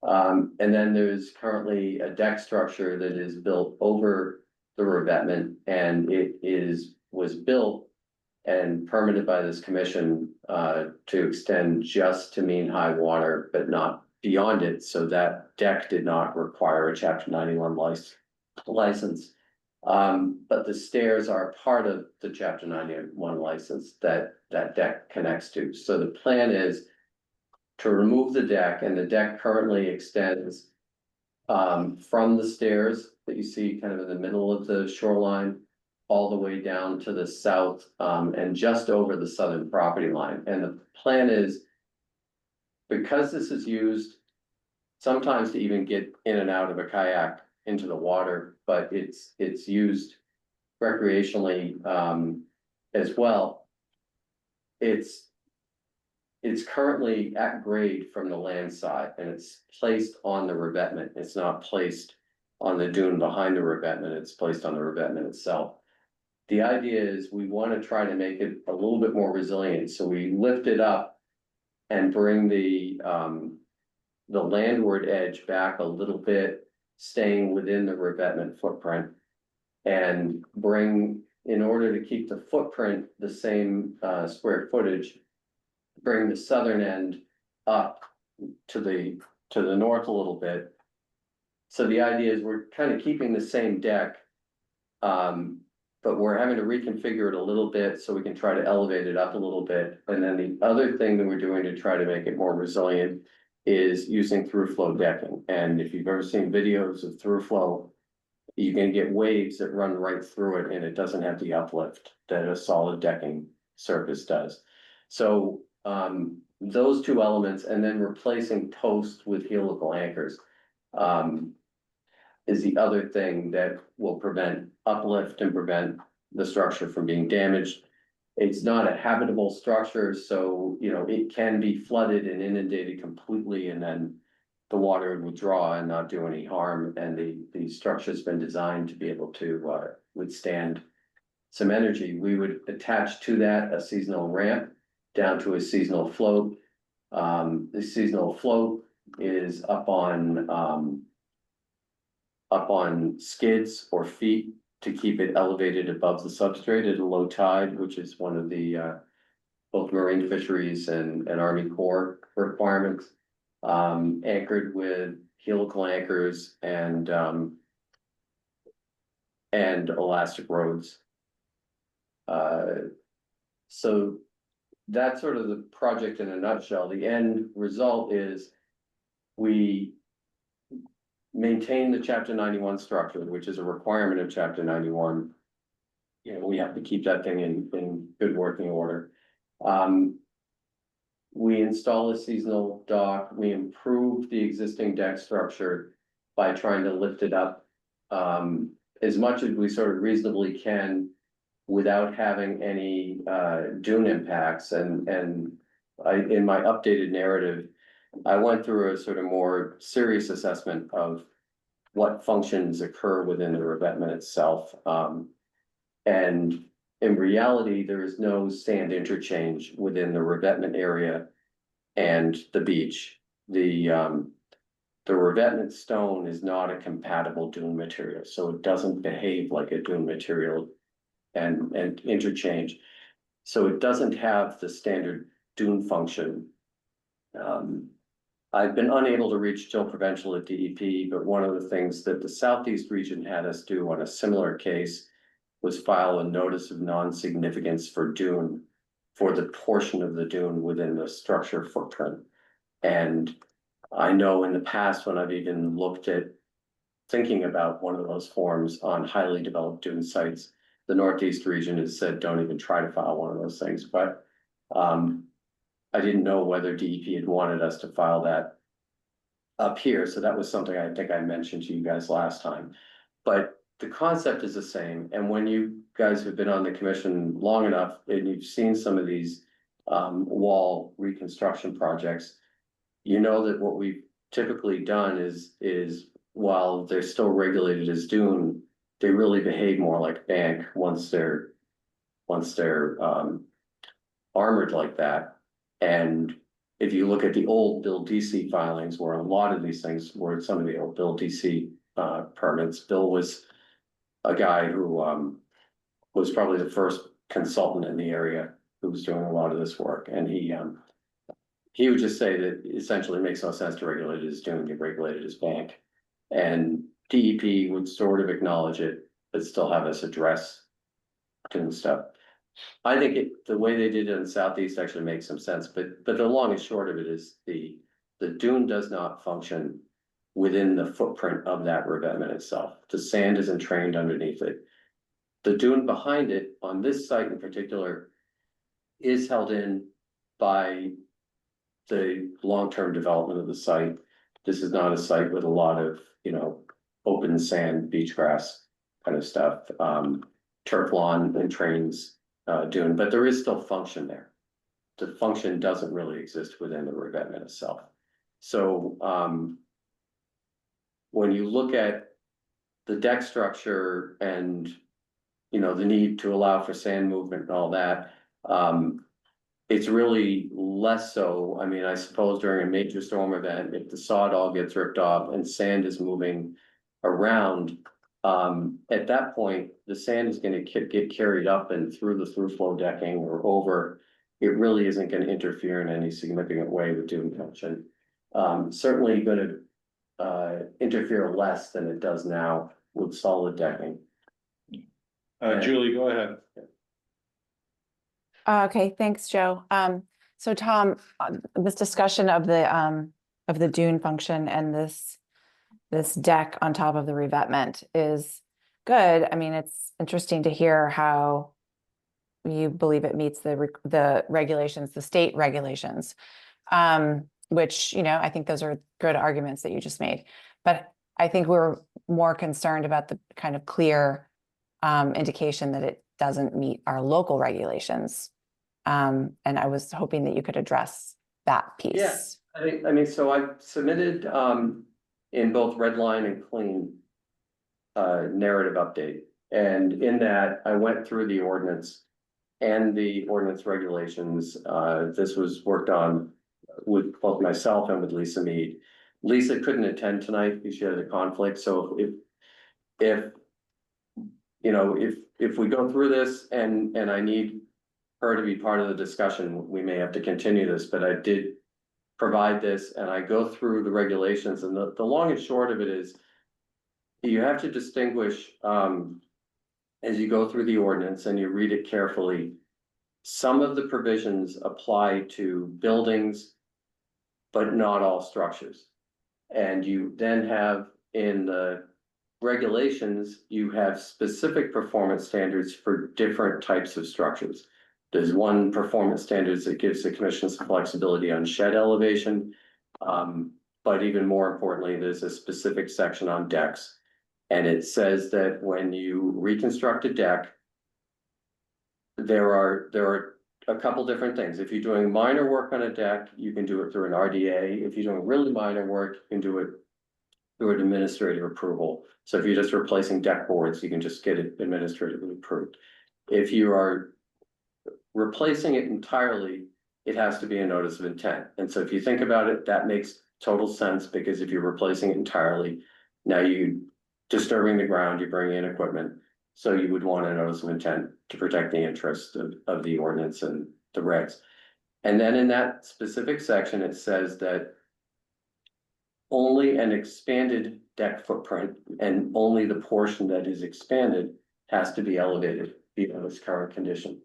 And then there's currently a deck structure that is built over the revetment, and was built and permitted by this commission to extend just to mean high water, but not beyond it, so that deck did not require a chapter 91 license. But the stairs are part of the chapter 91 license that deck connects to. So the plan is to remove the deck, and the deck currently extends from the stairs that you see kind of in the middle of the shoreline all the way down to the south, and just over the southern property line. And the plan is, because this is used sometimes to even get in and out of a kayak into the water, but it's used recreationally as well. It's currently at grade from the land side, and it's placed on the revetment. It's not placed on the dune behind the revetment, it's placed on the revetment itself. The idea is we want to try to make it a little bit more resilient, so we lift it up and bring the landward edge back a little bit, staying within the revetment footprint. And bring, in order to keep the footprint the same square footage, bring the southern end up to the north a little bit. So the idea is we're kind of keeping the same deck, but we're having to reconfigure it a little bit so we can try to elevate it up a little bit. And then the other thing that we're doing to try to make it more resilient is using through flow decking. And if you've ever seen videos of through flow, you can get waves that run right through it, and it doesn't have the uplift that a solid decking surface does. So those two elements, and then replacing posts with helical anchors is the other thing that will prevent uplift and prevent the structure from being damaged. It's not a habitable structure, so it can be flooded and inundated completely, and then the water would withdraw and not do any harm. And the structure's been designed to be able to withstand some energy. We would attach to that a seasonal ramp down to a seasonal float. The seasonal float is up on skids or feet to keep it elevated above the substrate at a low tide, which is one of the both marine fisheries and Army Corps requirements. Anchored with helical anchors and elastic rods. So that's sort of the project in a nutshell. The end result is we maintain the chapter 91 structure, which is a requirement of chapter 91. We have to keep that thing in good working order. We install a seasonal dock. We improve the existing deck structure by trying to lift it up as much as we sort of reasonably can without having any dune impacts. And in my updated narrative, I went through a sort of more serious assessment of what functions occur within the revetment itself. And in reality, there is no sand interchange within the revetment area and the beach. The revetment stone is not a compatible dune material, so it doesn't behave like a dune material and interchange. So it doesn't have the standard dune function. I've been unable to reach Jill Provincial at DEP, but one of the things that the Southeast region had us do on a similar case was file a notice of non-significance for dune, for the portion of the dune within the structure footprint. And I know in the past, when I've even looked at thinking about one of those forms on highly developed dune sites, the Northeast region has said, don't even try to file one of those things. But I didn't know whether DEP had wanted us to file that up here. So that was something I think I mentioned to you guys last time. But the concept is the same. And when you guys have been on the commission long enough and you've seen some of these wall reconstruction projects, you know that what we've typically done is while they're still regulated as dune, they really behave more like bank once they're armored like that. And if you look at the old Bill DC filings, where a lot of these things were some of the old Bill DC permits, Bill was a guy who was probably the first consultant in the area who was doing a lot of this work, and he would just say that essentially it makes no sense to regulate it as dune, you regulate it as bank. And DEP would sort of acknowledge it, but still have us address dune stuff. I think the way they did it in the southeast actually makes some sense, but the long and short of it is the dune does not function within the footprint of that revetment itself. The sand is entrained underneath it. The dune behind it, on this site in particular, is held in by the long-term development of the site. This is not a site with a lot of, open sand, beach grass kind of stuff. Turf lawn entrains dune, but there is still function there. The function doesn't really exist within the revetment itself. So when you look at the deck structure and the need to allow for sand movement and all that, it's really less so. I mean, I suppose during a major storm event, if the sod all gets ripped off and sand is moving around, at that point, the sand is going to get carried up and through the through flow decking or over. It really isn't going to interfere in any significant way with dune function. Certainly going to interfere less than it does now with solid decking. Julie, go ahead. Okay, thanks, Joe. So Tom, this discussion of the dune function and this deck on top of the revetment is good. I mean, it's interesting to hear how you believe it meets the regulations, the state regulations, which, I think those are good arguments that you just made. But I think we're more concerned about the kind of clear indication that it doesn't meet our local regulations. And I was hoping that you could address that piece. Yes, I mean, so I submitted in both Redline and Clean narrative update. And in that, I went through the ordinance and the ordinance regulations. This was worked on with both myself and with Lisa Mead. Lisa couldn't attend tonight because she had a conflict. So if we go through this and I need her to be part of the discussion, we may have to continue this, but I did provide this and I go through the regulations, and the long and short of it is you have to distinguish as you go through the ordinance and you read it carefully. Some of the provisions apply to buildings, but not all structures. And you then have in the regulations, you have specific performance standards for different types of structures. There's one performance standards that gives the commission some flexibility on shed elevation. But even more importantly, there's a specific section on decks. And it says that when you reconstruct a deck, there are a couple different things. If you're doing minor work on a deck, you can do it through an RDA. If you're doing really minor work, you can do it through an administrative approval. So if you're just replacing deck boards, you can just get it administratively approved. If you are replacing it entirely, it has to be a notice of intent. And so if you think about it, that makes total sense, because if you're replacing it entirely, now you're disturbing the ground, you're bringing in equipment. So you would want a notice of intent to protect the interest of the ordinance and the regs. And then in that specific section, it says that only an expanded deck footprint and only the portion that is expanded has to be elevated beyond its current condition.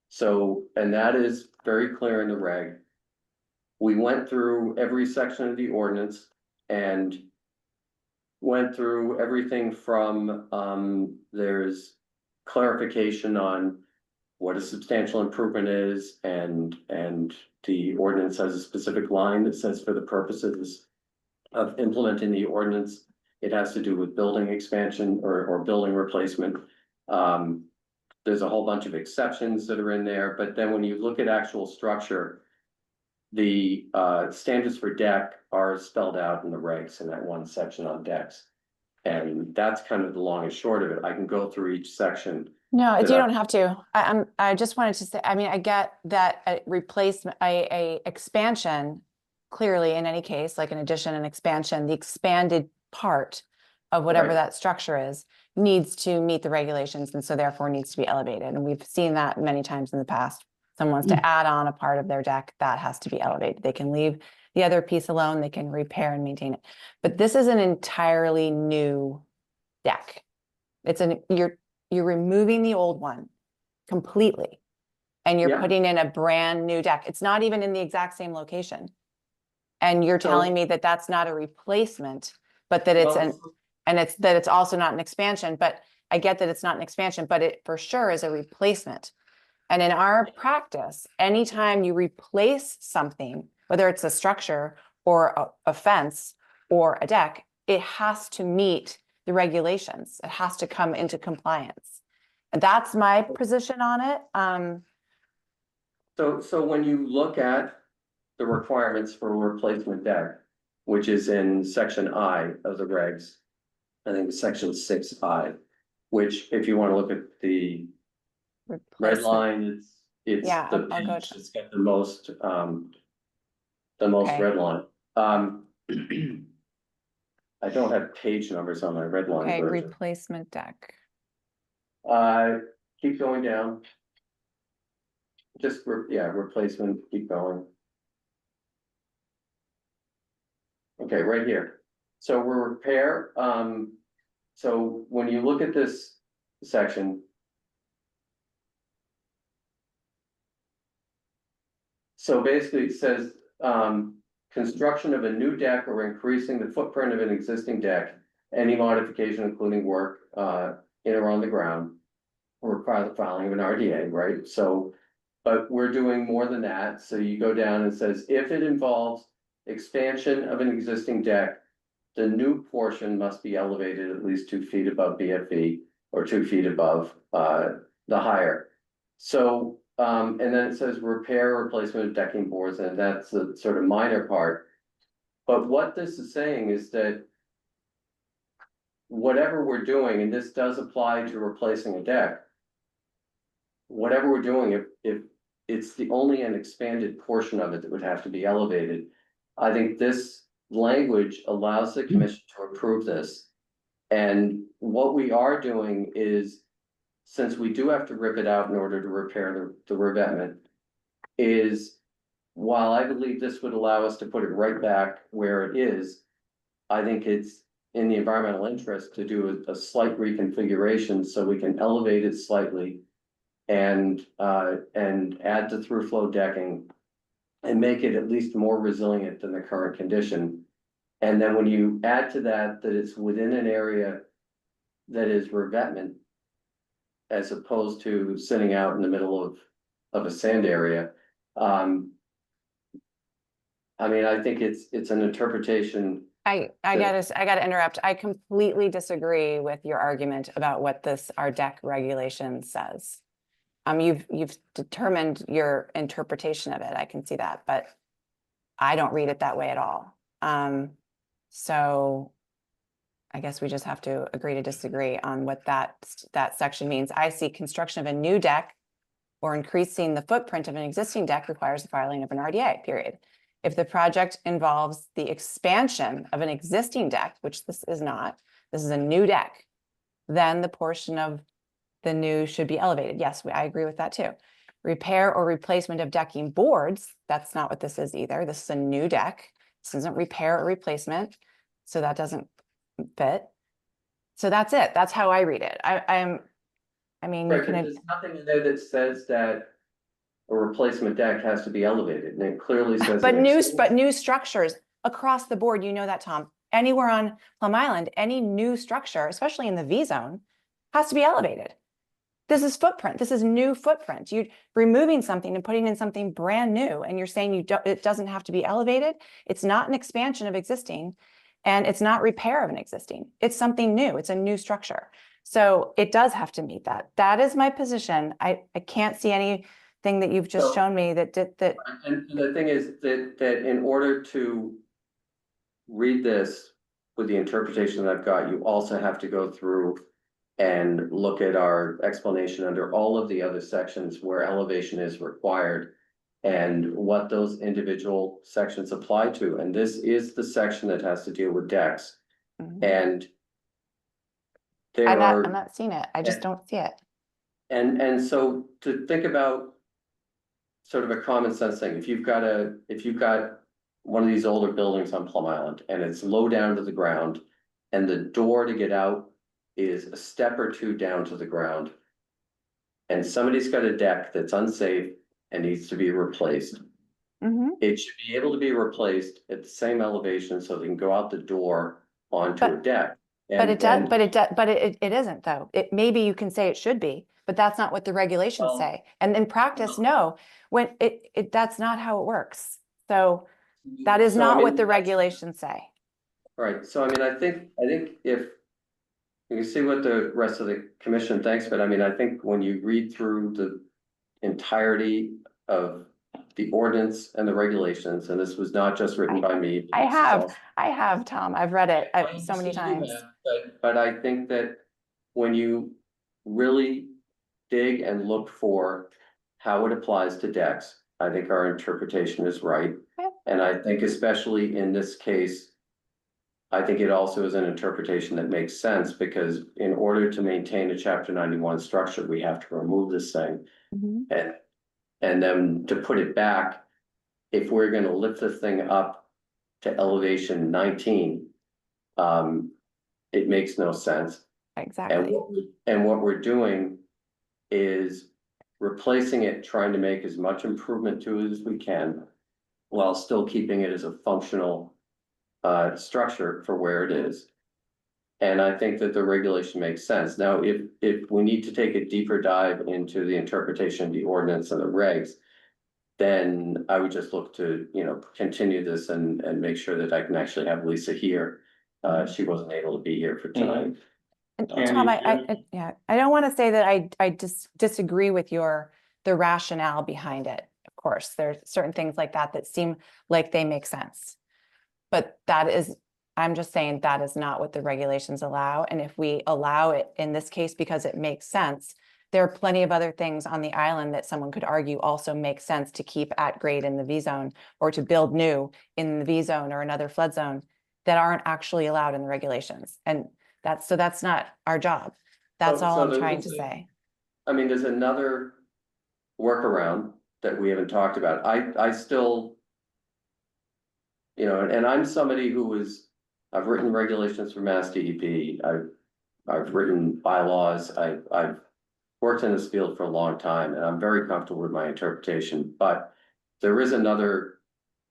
So, and that is very clear in the reg. We went through every section of the ordinance and went through everything from, there's clarification on what a substantial improvement is, and the ordinance has a specific line that says for the purposes of implementing the ordinance, it has to do with building expansion or building replacement. There's a whole bunch of exceptions that are in there, but then when you look at actual structure, the standards for deck are spelled out in the regs in that one section on decks. And that's kind of the long and short of it. I can go through each section. No, you that don't have to. I just wanted to say, I mean, I get that a replacement, a expansion, clearly in any case, like an addition and expansion, the expanded part of whatever Right. that structure is needs to meet the regulations and so therefore needs to be elevated. And we've seen that many times in the past. Someone wants to add on a part of their deck that has to be elevated. They can leave the other piece alone. They can repair and maintain it. But this is an entirely new deck. You're removing the old one completely. And you're Yeah. putting in a brand new deck. It's not even in the exact same location. And you're So- telling me that that's not a replacement, but that it's that it's also not an expansion, but I get that it's not an expansion, but it for sure is a replacement. And in our practice, anytime you replace something, whether it's a structure or a fence or a deck, it has to meet the regulations. It has to come into compliance. And that's my position on it. So when you look at the requirements for a replacement deck, which is in section I of the regs, I think it's section 6I, which if you want to look at the red Replacement. line, it's Yeah, the I'll go page to- that's got the most Okay. red line. I don't have page numbers on my red line Okay, version. replacement deck. Keep going down. Just, replacement, keep going. Okay, right here. So we're repair, so when you look at this section. So basically it says, construction of a new deck or increasing the footprint of an existing deck. Any modification, including work, in or on the ground. Will require the filing of an RDA, right? So, but we're doing more than that. So you go down and it says, if it involves expansion of an existing deck. The new portion must be elevated at least 2 feet above BFE or 2 feet above, the higher. So, and then it says repair or replacement of decking boards, and that's the sort of minor part. But what this is saying is that whatever we're doing, and this does apply to replacing a deck. Whatever we're doing, if it's the only an expanded portion of it that would have to be elevated. I think this language allows the commission to approve this. And what we are doing is, since we do have to rip it out in order to repair the revetment, is while I believe this would allow us to put it right back where it is, I think it's in the environmental interest to do a slight reconfiguration so we can elevate it slightly and add the through flow decking and make it at least more resilient than the current condition. And then when you add to that, it's within an area that is revetment, as opposed to sitting out in the middle of a sand area. I mean, I think it's an interpretation. I gotta interrupt. I completely disagree with your argument about what our deck regulation says. You've determined your interpretation of it. I can see that, but I don't read it that way at all. So I guess we just have to agree to disagree on what that section means. I see construction of a new deck or increasing the footprint of an existing deck requires the filing of an RDA, period. If the project involves the expansion of an existing deck, which this is not, this is a new deck, then the portion of the new should be elevated. Yes, I agree with that too. Repair or replacement of decking boards, that's not what this is either. This is a new deck. This isn't repair or replacement, so that doesn't fit. So that's it. That's how I read it. I mean, you Right, but can, there's nothing in there that says that a replacement deck has to be elevated, and it clearly says. but new structures across the board, you know that, Tom, anywhere on Plum Island, any new structure, especially in the V zone, has to be elevated. This is footprint. This is new footprint. You're removing something and putting in something brand new, and you're saying it doesn't have to be elevated. It's not an expansion of existing, and it's not repair of an existing. It's something new. It's a new structure. So it does have to meet that. That is my position. I can't see anything that you've just So- shown me that. And the thing is that in order to read this with the interpretation that I've got, you also have to go through and look at our explanation under all of the other sections where elevation is required and what those individual sections apply to. And this is the section that has to deal with decks. Mhm. And There I'm are. not seeing it. I just don't see it. And so to think about sort of a common sense thing, if you've got one of these older buildings on Plum Island and it's low down to the ground and the door to get out is a step or two down to the ground and somebody's got a deck that's unsafe and needs to be replaced, Mhm. it should be able to be replaced at the same elevation so they can go out the door onto a But- deck. But it does, And- but it isn't though. Maybe you can say it should be, but that's not what the regulations Well, say. And in practice, no, when that's not how it works. So that is So, I not mean, what the regulations say. Right, so I mean, I think if. You can see what the rest of the commission thinks, but I mean, I think when you read through the entirety of the ordinance and the regulations, and this was not just written by me. I this is have, also- I have, Tom. I've read it I so many understand times. that, But I think that when you really dig and look for how it applies to decks, I think our interpretation is right. Yeah. And I think especially in this case, I think it also is an interpretation that makes sense because in order to maintain a chapter 91 structure, we have to remove this thing. Mhm. And then to put it back, if we're gonna lift this thing up to elevation 19. It makes no sense. Exactly. And what we're doing is replacing it, trying to make as much improvement to it as we can. While still keeping it as a functional structure for where it is. And I think that the regulation makes sense. Now, if we need to take a deeper dive into the interpretation of the ordinance and the regs. Then I would just look to, continue this and make sure that I can actually have Lisa here. She wasn't able to be here for tonight. And Andy, Tom, Jim? yeah, I don't want to say that I disagree with the rationale behind it. Of course, there's certain things like that seem like they make sense. But I'm just saying that is not what the regulations allow. And if we allow it in this case, because it makes sense, there are plenty of other things on the island that someone could argue also make sense to keep at grade in the V zone or to build new in the V zone or another flood zone that aren't actually allowed in the regulations. And that's not our job. That's So- all so I'm there trying is to a- say. I mean, there's another workaround that we haven't talked about. I still. And I'm somebody I've written regulations for Mass DEP, I've written bylaws, I've worked in this field for a long time, and I'm very comfortable with my interpretation, but there is another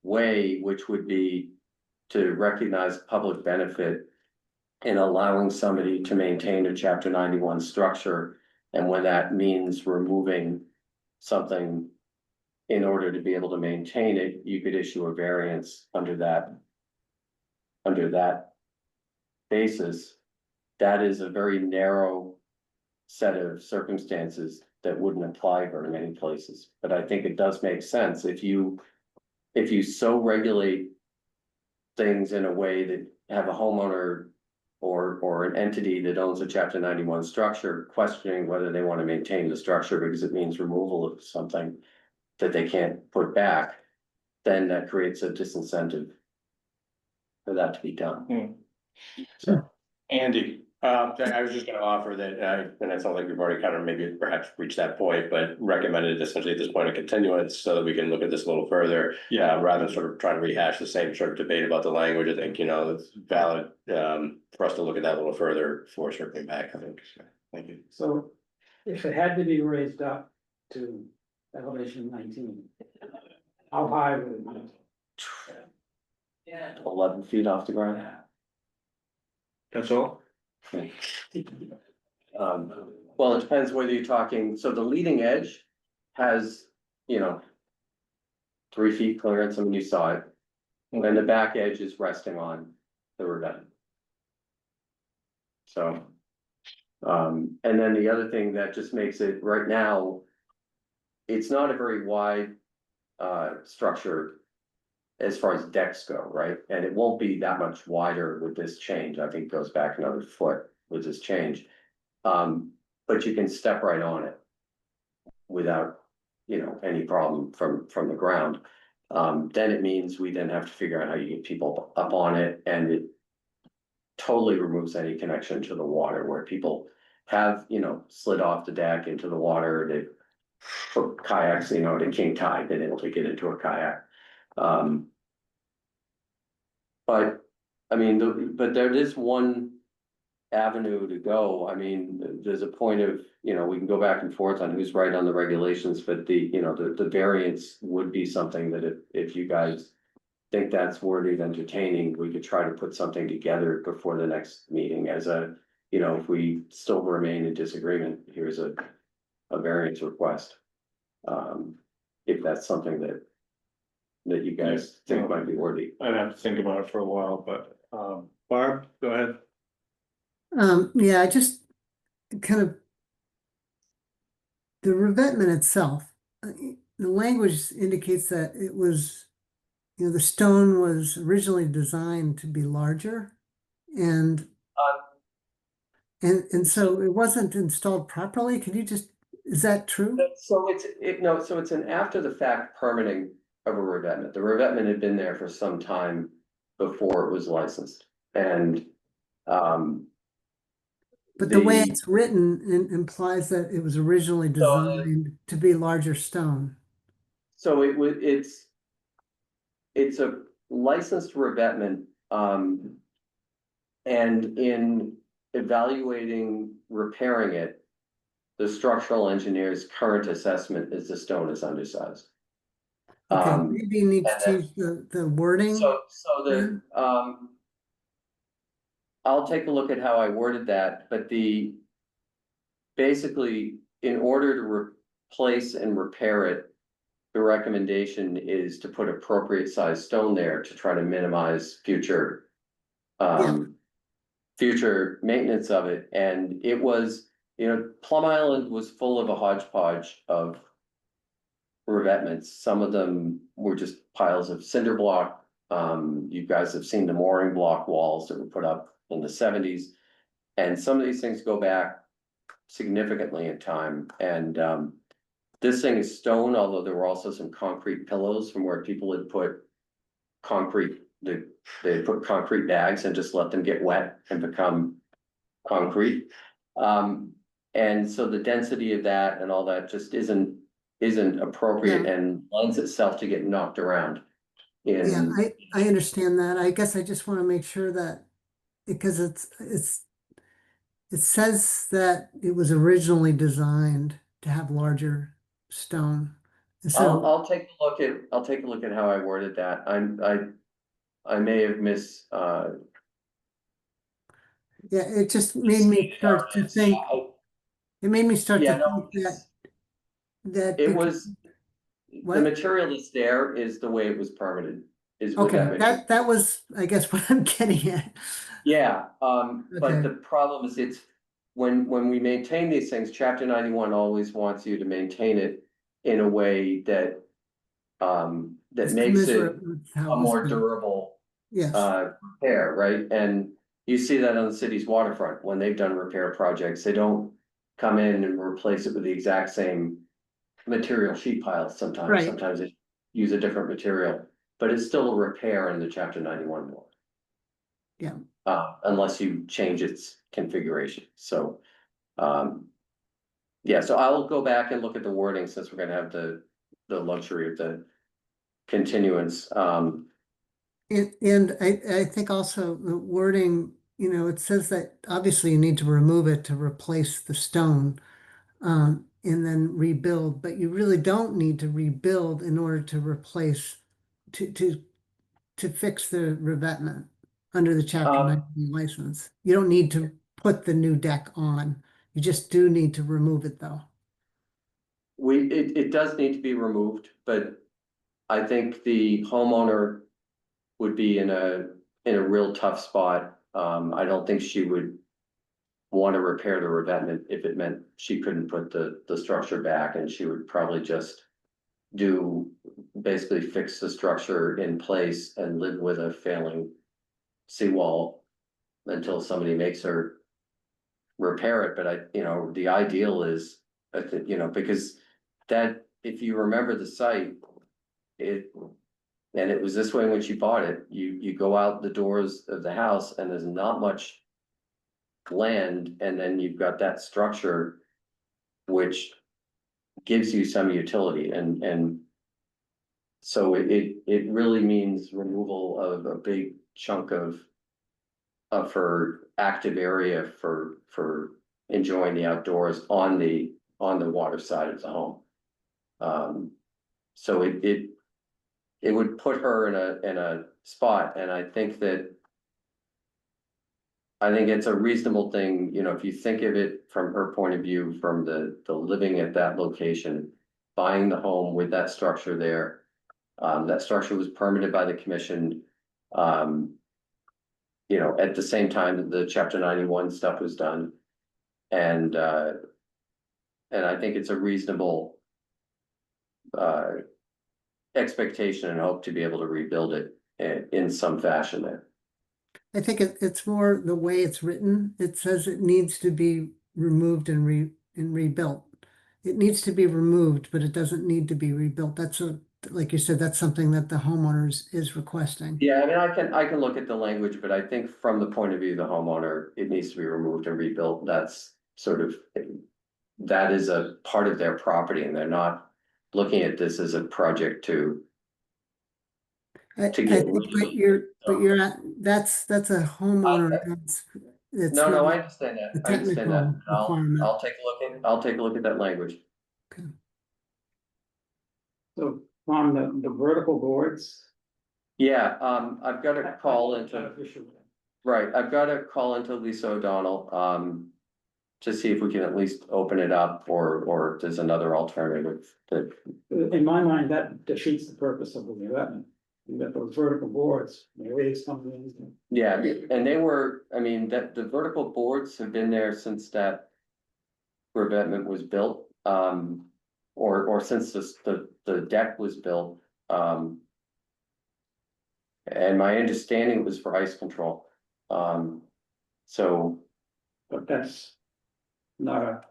way, which would be to recognize public benefit in allowing somebody to maintain a chapter 91 structure, and when that means removing something in order to be able to maintain it, you could issue a variance under that basis. That is a very narrow set of circumstances that wouldn't apply very many places, but I think it does make sense if you so regulate things in a way that have a homeowner or an entity that owns a chapter 91 structure questioning whether they want to maintain the structure because it means removal of something that they can't put back, then that creates a disincentive for that to be done. So, Andy, I was just gonna offer that, and it sounds like we've already kind of maybe perhaps reached that point, but recommended essentially at this point a continuance so that we can look at this a little further. Yeah. Rather than sort of trying to rehash the same sort of debate about the language, I think, it's valid, for us to look at that a little further before circling back, I think. So, thank you. So if it had to be raised up to elevation 19, how high would it be? 11 feet off the ground. that's all? Well, it depends whether you're talking, so the leading edge has, 3 feet clearance, I mean, you saw it. And the back edge is resting on the ravine. So. And then the other thing that just makes it right now. It's not a very wide structure. As far as decks go, right? And it won't be that much wider with this change. I think it goes back another foot with this change. But you can step right on it. Without, any problem from the ground. Then it means we then have to figure out how you get people up on it and it. totally removes any connection to the water where people have, slid off the deck into the water. They put kayaks, to king tide, been able to get into a kayak. But, I mean, but there is one avenue to go. I mean, there's a point of, we can go back and forth on who's right on the regulations, but the variance would be something that if you guys think that's worthy of entertaining, we could try to put something together before the next meeting as if we still remain in disagreement, here's a variance request. If that's something that you guys think might be worthy. I'd have to think about it for a while, but, Barb, go ahead. Yeah, I just kind of. The revetment itself, the language indicates that it was, the stone was originally designed to be larger and so it wasn't installed properly. Can you just, is that true? So it's an after the fact permitting of a revetment. The revetment had been there for some time before it was licensed. And But the way it's written implies that it was originally designed to be larger stone. So it's a licensed revetment, and in evaluating repairing it, the structural engineer's current assessment is the stone is undersized. Okay, maybe you need to change the wording. I'll take a look at how I worded that, but basically, in order to replace and repair it, the recommendation is to put appropriate size stone there to try to minimize future future maintenance of it. And it was, Plum Island was full of a hodgepodge of revetments. Some of them were just piles of cinder block. You guys have seen the mooring block walls that were put up in the 70s. And some of these things go back significantly in time. And this thing is stone, although there were also some concrete pillows from where people had put concrete, they put concrete bags and just let them get wet and become concrete. And so the density of that and all that just isn't appropriate and lends itself to get knocked around. Yeah, I understand that. I guess I just want to make sure that, because it says that it was originally designed to have larger stone. And so I'll take a look at how I worded that. I may have yeah, it just made me start to think. It made me start to think that it was what? The material that's there is the way it was permitted. Is with Okay, that was, I guess, what I'm getting at. Yeah, but Okay. the problem is it's when we maintain these things, Chapter 91 always wants you to maintain it in a way that It's makes it commensurate with how a it was more built. durable Yes, repair, right? And you see that on the city's waterfront, when they've done repair projects, they don't come in and replace it with the exact same material sheet piles sometimes. Right. Sometimes they use a different material, but it's still a repair in the Chapter 91 law. yeah. Unless you change its configuration, so. Yeah, so I'll go back and look at the wording since we're gonna have the luxury of the continuance. And I think also the wording, it says that obviously you need to remove it to replace the stone, and then rebuild, but you really don't need to rebuild in order to replace, to fix the revetment under the Chapter 90 license. You don't need to put the new deck on. You just do need to remove it though. It does need to be removed, but I think the homeowner would be in a real tough spot. I don't think she would want to repair the revetment if it meant she couldn't put the structure back, and she would probably just basically fix the structure in place and live with a failing seawall until somebody makes her repair it. But the ideal is, because that, if you remember the site, And it was this way when she bought it, you go out the doors of the house and there's not much land, and then you've got that structure which gives you some utility, and so it really means removal of a big chunk of her active area for enjoying the outdoors on the water side of the home. So it would put her in a spot, and I think it's a reasonable thing, you know, if you think of it from her point of view, from the living at that location, buying the home with that structure there. That structure was permitted by the commission. You know, at the same time that the chapter 91 stuff was done. And I think it's a reasonable expectation and hope to be able to rebuild it in some fashion there. I think it's more the way it's written. It says it needs to be removed and rebuilt. It needs to be removed, but it doesn't need to be rebuilt. Like you said, that's something that the homeowners is requesting. Yeah, I mean, I can look at the language, but I think from the point of view of the homeowner, it needs to be removed and rebuilt. That's sort of, that is a part of their property, and they're not looking at this as a project to I get think, that's a homeowner. It's No, really I understand a that. I understand that. technical requirement. I'll take a look at that language. So on the vertical boards. Yeah, I've got to call into, Beneficial. right, I've got to call into Lisa O'Donnell, to see if we can at least open it up, or there's another alternative that, In my mind, that defeats the purpose of the amendment. You got those vertical boards, the waves coming in. yeah, and they were, I mean, that the vertical boards have been there since that revetment was built, or since the deck was built, and my understanding was for ice control, so. But that's not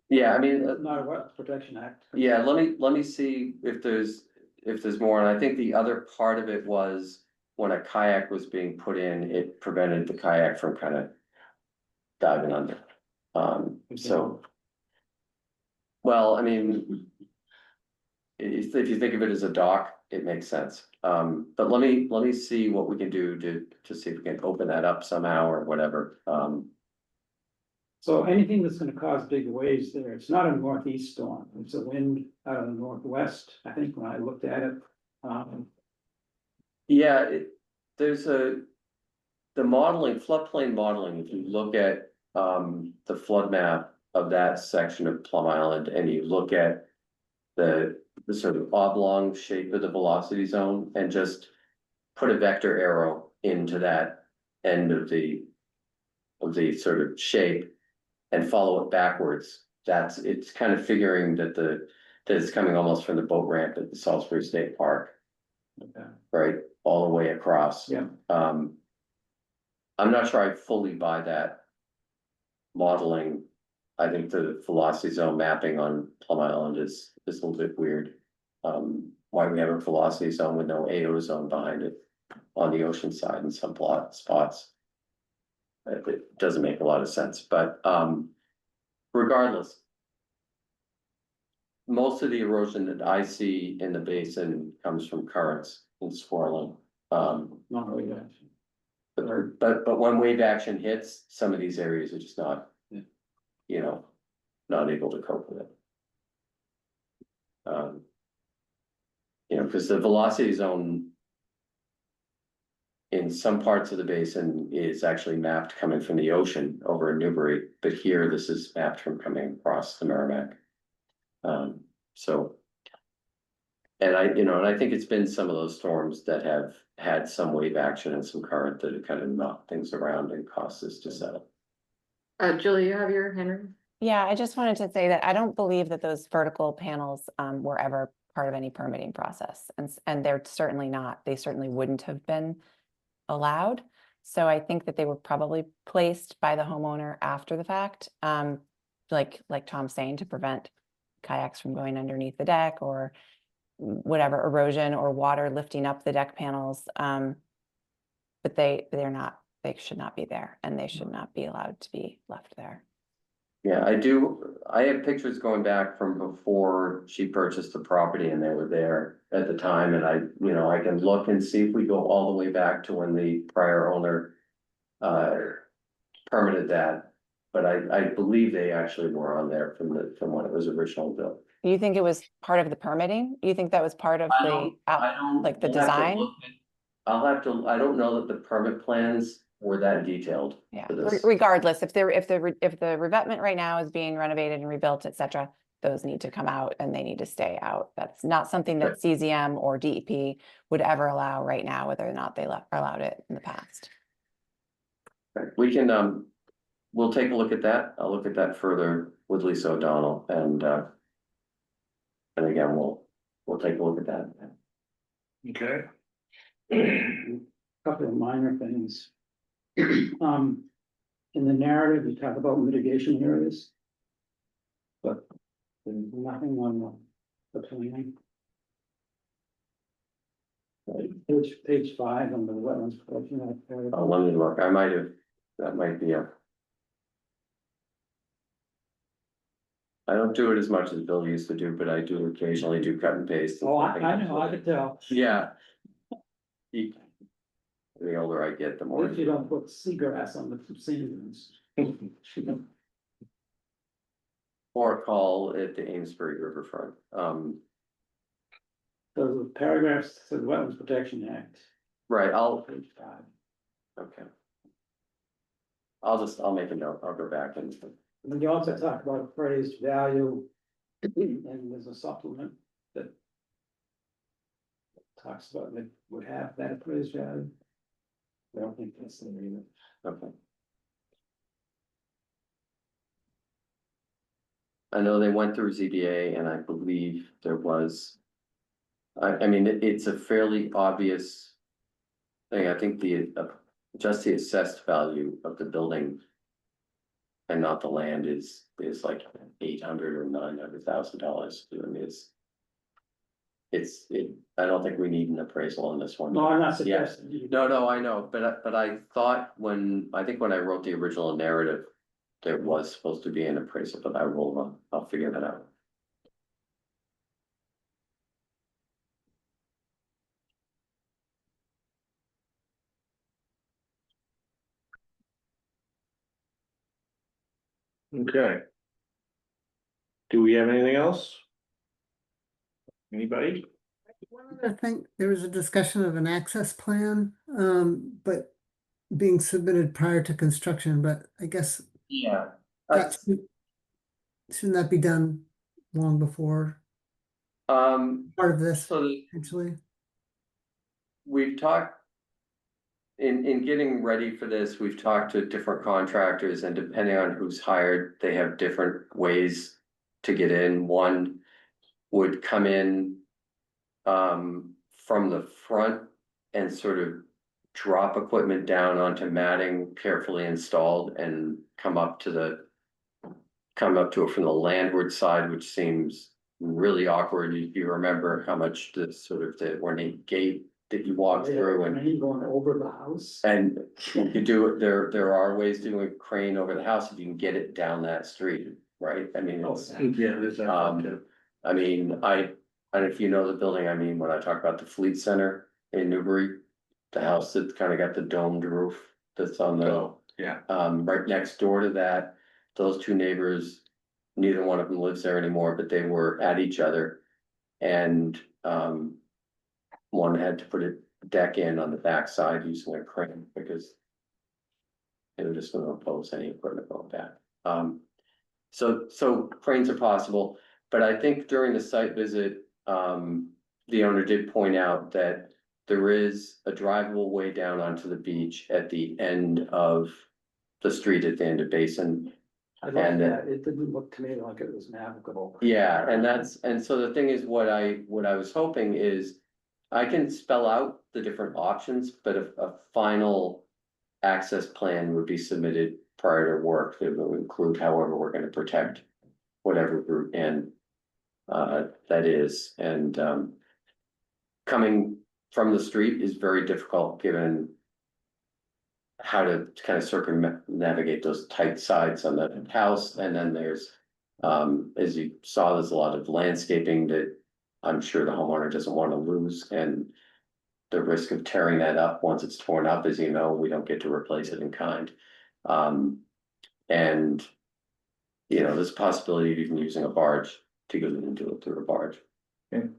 Yeah, I mean, not a Wetlands Protection Act. yeah, let me see if there's more, and I think the other part of it was when a kayak was being put in, it prevented the kayak from kind of diving under. So. Well, I mean. If you think of it as a dock, it makes sense. But let me see what we can do to see if we can open that up somehow or whatever. So anything that's gonna cause big waves there, it's not a northeast storm, it's a wind out of the northwest, I think, when I looked at it. Yeah, there's the modeling, floodplain modeling, if you look at the flood map of that section of Plum Island, and you look at the sort of oblong shape of the velocity zone, and just put a vector arrow into that end of the sort of shape and follow it backwards. It's kind of figuring that it's coming almost from the boat ramp at the Salisbury State Park. Okay. Right, all the way across. Yeah. I'm not sure I fully buy that modeling. I think the velocity zone mapping on Plum Island is a little bit weird. Why we have a velocity zone with no AO zone behind it on the ocean side in some spots. It doesn't make a lot of sense, but regardless. Most of the erosion that I see in the basin comes from currents and swirling. Not really that. But when wave action hits, some of these areas are just not, you know, not able to cope with it. You know, because the velocity zone in some parts of the basin is actually mapped coming from the ocean over in Newbury, but here this is mapped from coming across the Merrimack. So. And I think it's been some of those storms that have had some wave action and some current that have kind of knocked things around and caused this to settle. Julie, you have your hand raised? Yeah, I just wanted to say that I don't believe that those vertical panels were ever part of any permitting process, and they're certainly not. They certainly wouldn't have been allowed. So I think that they were probably placed by the homeowner after the fact, like Tom's saying, to prevent kayaks from going underneath the deck, or whatever erosion or water lifting up the deck panels. But they're not, they should not be there, and they should not be allowed to be left there. Yeah, I have pictures going back from before she purchased the property and they were there at the time, and I can look and see if we go all the way back to when the prior owner. Permitted that, but I believe they actually were on there from when it was originally built. You think it was part of the permitting? You think that was part of I the, don't, I don't. like the I'll have to design? look I don't know that the permit plans were that detailed. Yeah, for this. regardless, if the revetment right now is being renovated and rebuilt, et cetera, those need to come out and they need to stay out. That's not something that CZM or DEP would ever allow right now, whether or not they allowed it in the past. Right. We can, we'll take a look at that. I'll look at that further with Lisa O'Donnell and again, we'll take a look at that. Okay. Couple of minor things. In the narrative, you talk about mitigation areas. But there's nothing on the planning. Page 5 on the wetlands protection act. Let me look. That might be I don't do it as much as Bill used to do, but I do occasionally do cut and paste. Oh, I know, I could tell. Yeah. The older I get, the more. If you don't put seagrass on the scenes. Or call it the Amesbury Riverfront. Those paragraphs to the Wetlands Protection Act. Right, Page 5. okay. I'll make a note. I'll go back and. And then you also talk about appraised value, and there's a supplement that talks about that would have that appraised value. I don't think that's the agreement. Okay. I know they went through ZBA and I believe there was. I mean, it's a fairly obvious thing. I think just the assessed value of the building. And not the land is like $800,000 or $900,000. I mean, I don't think we need an appraisal on this one. No, I'm not Yeah. suggesting. you- No, I know, but I thought when I wrote the original narrative, there was supposed to be an appraisal, but I'll figure that out. Okay. Do we have anything else? Anybody? One other thing, there was a discussion of an access plan, but being submitted prior to construction, but I guess Yeah. that shouldn't that be done long before part of this, So actually? we've talked. In getting ready for this, we've talked to different contractors, and depending on who's hired, they have different ways to get in. One would come in from the front and sort of drop equipment down onto matting carefully installed and come up to it from the landward side, which seems really awkward. You remember how much the ornate gate that you walk through and. Crane going over the house. And you could do it, there are ways to do a crane over the house if you can get it down that street, right? I mean, Oh, it's, Yeah, there's that. I mean, I don't know if you know the building, I mean, when I talk about the Fleet Center in Newbury. The house that's kind of got the domed roof that's on the, Oh, yeah. right next door to that. Those two neighbors, neither one of them lives there anymore, but they were at each other. And, one had to put a deck in on the backside using a crane because. They were just gonna oppose any equipment going back. So cranes are possible, but I think during the site visit, the owner did point out that. There is a drivable way down onto the beach at the end of the street at the end of Basin. I like And, that, it didn't look to me like it was navigable. Yeah, and so the thing is, what I was hoping is. I can spell out the different options, but a final access plan would be submitted prior to work that will include however we're gonna protect whatever route in. That is, and coming from the street is very difficult, given how to kind of circumnavigate those tight sides on the house, and then there's, as you saw, there's a lot of landscaping that I'm sure the homeowner doesn't want to lose, and the risk of tearing that up once it's torn up, as you know, we don't get to replace it in kind. And, you know, there's a possibility of even using a barge to go into it through a barge.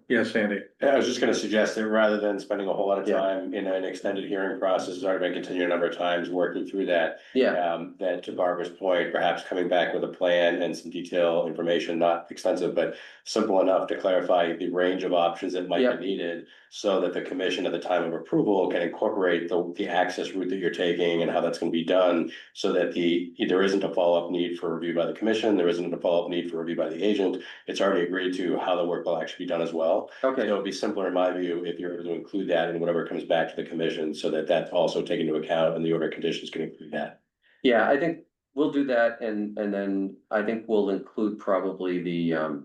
Yes, Andy. Yeah, I was just gonna suggest that rather than spending a whole lot of Yeah. time in an extended hearing process, it's already been continued a number of times, working through that. Yeah, That to Barbara's point, perhaps coming back with a plan and some detailed information, not extensive, but simple enough to clarify the range of options that might Yeah. be needed. So that the commission at the time of approval can incorporate the access route that you're taking and how that's gonna be done. So that there isn't a follow-up need for review by the commission, there isn't a follow-up need for review by the agent. It's already agreed to how the work will actually be done as well. okay. So it'd be simpler, in my view, if you're able to include that in whatever comes back to the commission, so that that's also taken into account and the order of conditions can include that. Yeah, I think we'll do that, and then I think we'll include probably the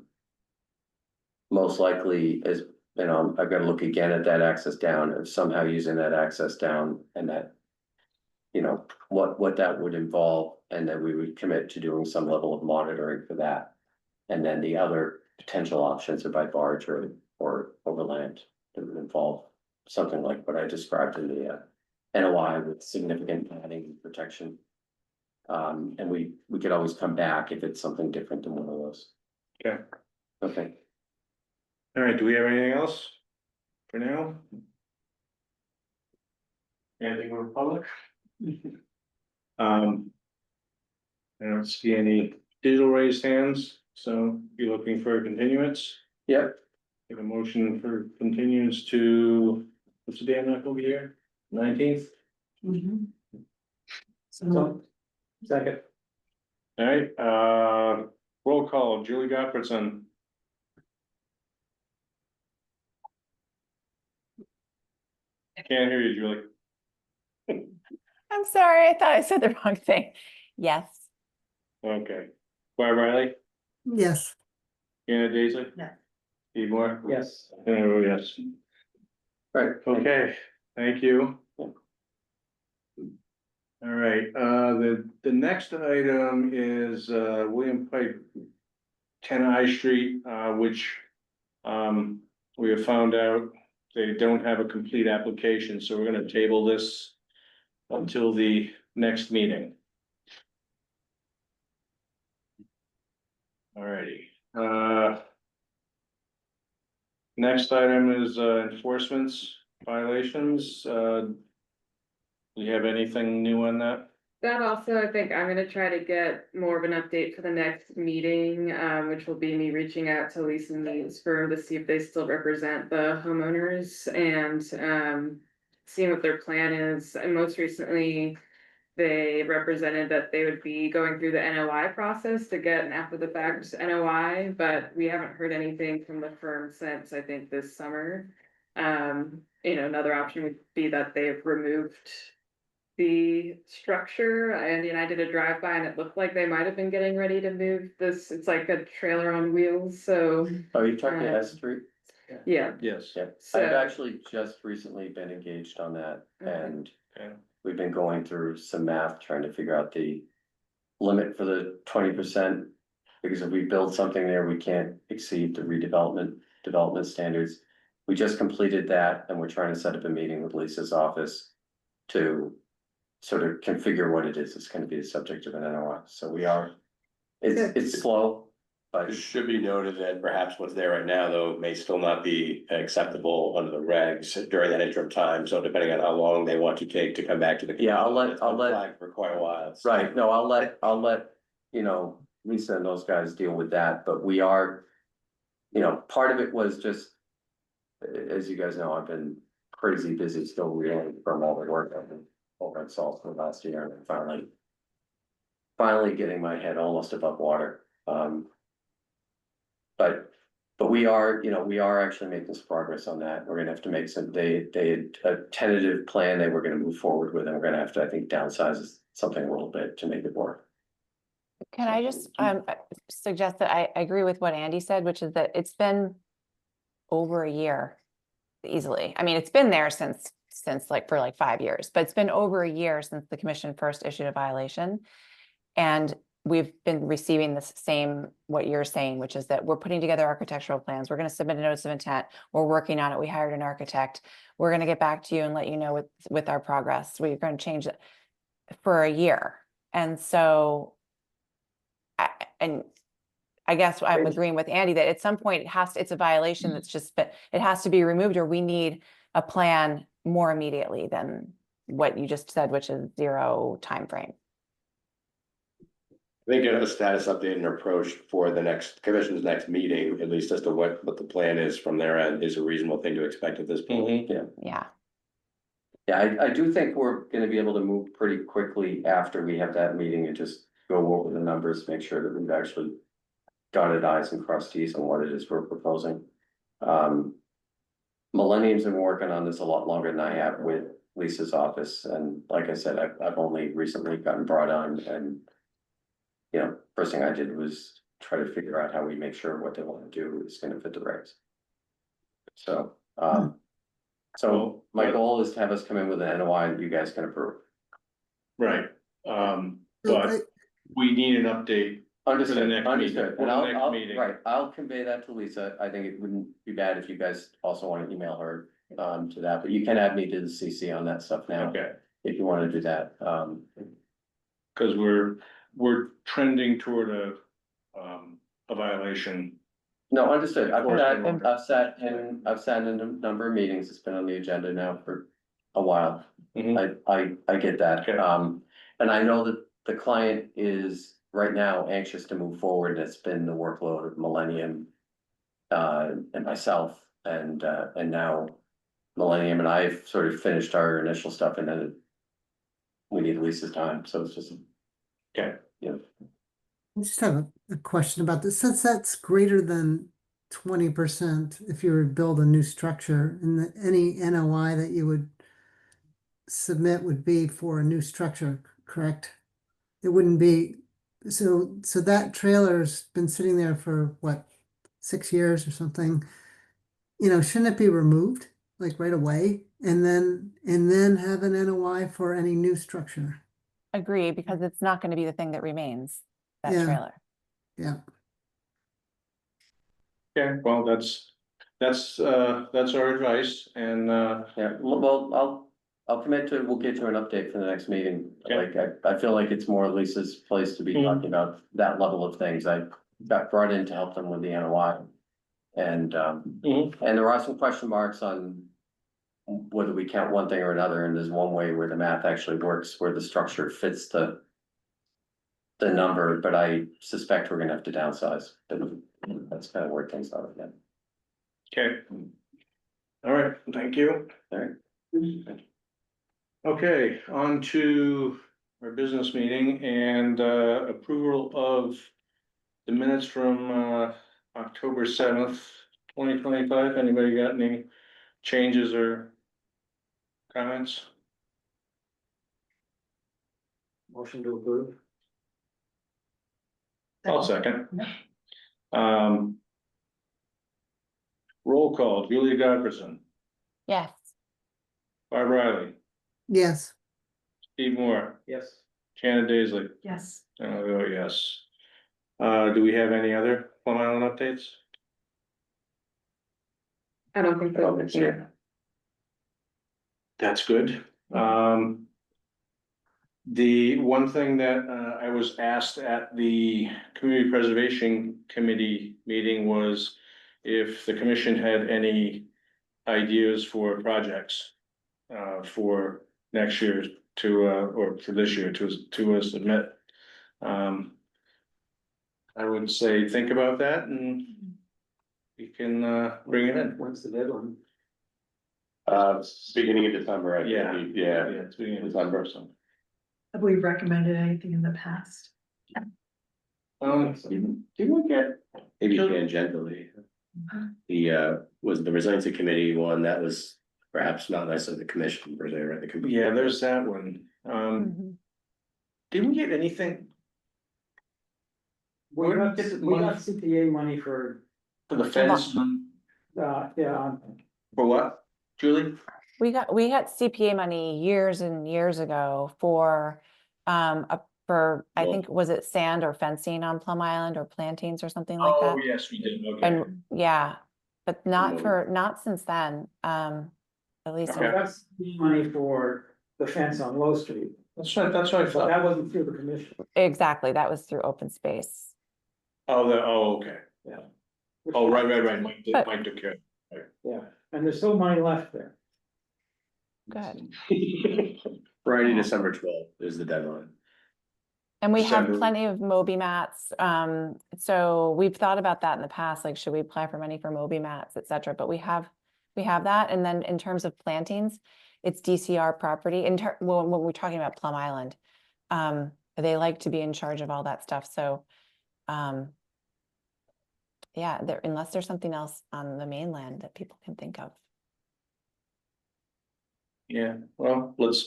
most likely is, you know, I've got to look again at that access down, of somehow using that access down, and that, you know, what that would involve, and that we would commit to doing some level of monitoring for that. And then the other potential options are by barge or overland, that would involve something like what I described in the NOI, with significant planning and protection. And we could always come back if it's something different than one of those. Okay. Okay. All right, do we have anything else for now? Anything for the public? I don't see any digital raised hands, so you're looking for a continuance. Yep. Take a motion for continuance to, what's the day I'm not gonna be here? 19th? So, second, All right, roll call, Julie Gottfredson. I can't hear you, Julie. I'm sorry, I thought I said the wrong thing. Yes. Okay. Barb Riley, Yes. Anna Daisy? Yes. Steve Moore? yes. And I vote yes. Right. Okay, thank you. All right, the next item is William Pike, 10 I Street, which we have found out they don't have a complete application, so we're gonna table this until the next meeting. All righty, next item is enforcements violations. Do you have anything new on that? That also, I think I'm gonna try to get more of an update for the next meeting, which will be me reaching out to Lisa and Lee's firm to see if they still represent the homeowners and seeing what their plan is. And most recently, they represented that they would be going through the NOI process to get an after the fact NOI, but we haven't heard anything from the firm since, I think, this summer. You know, another option would be that they've removed the structure. Andy and I did a drive by and it looked like they might have been getting ready to move this. It's like a trailer on wheels, so Oh, you talking to S Street? yeah. Yes. Yeah, I've So, actually just recently been engaged on that, Okay. and Okay. we've been going through some math, trying to figure out the limit for the 20%. Because if we build something there, we can't exceed the development standards. We just completed that, and we're trying to set up a meeting with Lisa's office to sort of configure what it is that's gonna be the subject of an NOI. So we are, it's slow, but It should be noted that perhaps what's there right now, though, may still not be acceptable under the regs during that interim time. So depending on how long they want to take to come back to the. Yeah, I'll commission, it's been let- flagged for quite a while. right, no, I'll let, you know, Lisa and those guys deal with that, but we are. You know, part of it was just, as you guys know, I've been crazy busy still reeling from all the work I've been over in Salt for the last year, and finally getting my head almost above water. But we are, you know, we are actually making some progress on that. We're gonna have to make some, they had a tentative plan they were gonna move forward with, and we're gonna have to, I think, downsize something a little bit to make it work. Can I just suggest that I agree with what Andy said, which is that it's been over a year easily. I mean, it's been there since like for like 5 years, but it's been over a year since the commission first issued a violation. And we've been receiving this same, what you're saying, which is that we're putting together architectural plans. We're going to submit a notice of intent. We're working on it. We hired an architect. We're going to get back to you and let you know with our progress. We're going to change it for a year. And so, I guess I'm agreeing with Andy that at some point it's a violation that's just, but it has to be removed, or we need a plan more immediately than what you just said, which is 0 timeframe. I think a status update and approach for the next commission's next meeting, at least as to what the plan is from their end, is a reasonable thing to expect at this point. Yeah. Yeah, I do think we're gonna be able to move pretty quickly after we have that meeting and just go over the numbers, make sure that we've actually dotted i's and crossed t's on what it is we're proposing. Millennium's been working on this a lot longer than I have with Lisa's office, and like I said, I've only recently gotten brought on, and you know, first thing I did was try to figure out how we make sure what they want to do is gonna fit the regs. So, so my goal is to have us come in with an NOI that you guys can approve. Right, So but we need an update. Understood, next meeting, understood, for and the next I'll, meeting. right, I'll convey that to Lisa. I think it wouldn't be bad if you guys also want to email her to that, but you can add me to the CC on that stuff now, Okay, if you want to do that. cause we're trending toward a violation. No, understood. Enforcement order. I've sat in a number of meetings. It's been on the agenda now for a while. Mhm. I get that. Okay. And I know that the client is right now anxious to move forward. It's been the workload of Millennium. And myself and now Millennium and I've sort of finished our initial stuff, and then we need Lisa's time, so it's just. Okay. You know, I just have a question about this. Since that's greater than 20%, if you were to build a new structure, and any NOI that you would submit would be for a new structure, correct? It wouldn't be, so that trailer's been sitting there for what, 6 years or something? You know, shouldn't it be removed like right away and then have an NOI for any new structure? Agree, because it's not going to be the thing that remains, that Yeah. trailer. Yeah. Okay, well, that's our advice, and yeah, well, I'll commit to, we'll get you an update for the next meeting. Okay. Like, I feel like it's more Lisa's place to be talking about that level of things. I got brought in to help them with the NOI. And there are some question marks on whether we count one thing or another, and there's one way where the math actually works, where the structure fits the number, but I suspect we're gonna have to downsize, but that's kind of where things are again. okay. All right, thank you. All right. Okay, on to our business meeting and approval of the minutes from October 7th, 2025. Anybody got any changes or comments? Motion to approve. I'll second. Roll call, Julia Godfreyson, Yes. Barb Riley, Yes. Steve Moore, Yes. Shannon Daisley, Yes. and I'll go yes. Do we have any other Plum Island updates? I don't think so. Yeah. That's good. The one thing that I was asked at the Community Preservation Committee meeting was if the commission had any ideas for projects for next year to or for this year to submit. I would say think about that and we can bring it in. When's the deadline? Beginning of December, I Yeah. think, yeah, It's beginning of December. December. Have we recommended anything in the past? Didn't we get? Maybe tangentially. Was the resiliency committee one that was perhaps not necessarily the commission per se, right? The committee. Yeah, there's that one. Mhm. Didn't we get anything We Where got, did the we money- got CPA money for, for the fence? yeah, For what? Julie? We got CPA money years and years ago for, I Well- think, was it sand or fencing on Plum Island or plantings or something like that? Oh, yes, we did, okay. And yeah, but not Remote. not since then, at least. Okay. That's money for the fence on Low Street, That's what I so thought. that wasn't through the commission. Exactly, that was through open space. Okay. Oh, right. Mike took care. Yeah, and there's still money left there. Good. Friday, December 12th is the deadline. And we have December. plenty of Moby mats. So we've thought about that in the past, like, should we apply for money for Moby mats, et cetera? But we have that. And then in terms of plantings, it's DCR property. When we're talking about Plum Island, they like to be in charge of all that stuff. So, yeah, unless there's something else on the mainland that people can think of. Yeah, well, let's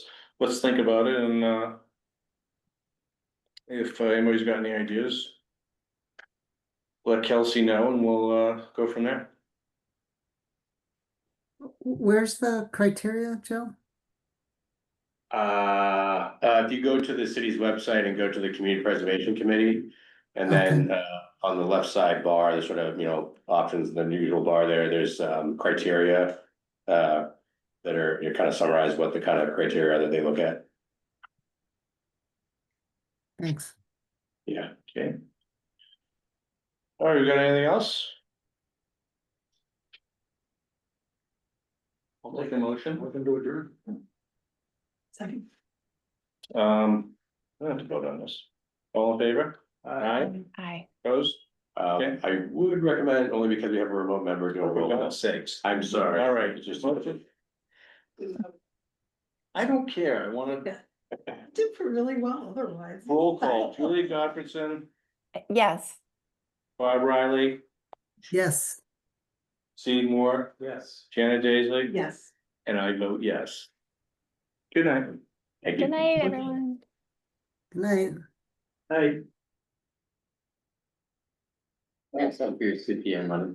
think about it and, if anybody's got any ideas, let Kelsey know and we'll, go from there. Where's the criteria, Joe? If you go to the city's website and go to the Community Preservation Committee, and then, on the left side bar, there's sort of, options, the usual bar there, there's, criteria, that are, kind of summarize what the kind of criteria that they look at. Thanks. Yeah. Okay. All right, we got anything else? I'll take a motion. Welcome to adjourn. Second. I have to vote on this. All in favor? Aye, Aye. opposed? Okay. I would recommend, only because we have a remote member, do a For roll call. God's sakes. I'm sorry. All right. It's just. I don't care, I wanna Did really well otherwise. roll call, Julie Gottfredson, Yes. Bob Riley, Yes. Steve Moore, Yes. Janet Daisley. Yes. And I vote yes. Good night. Thank you. Good night, everyone. Good night. Hey. Thanks for your CPA money.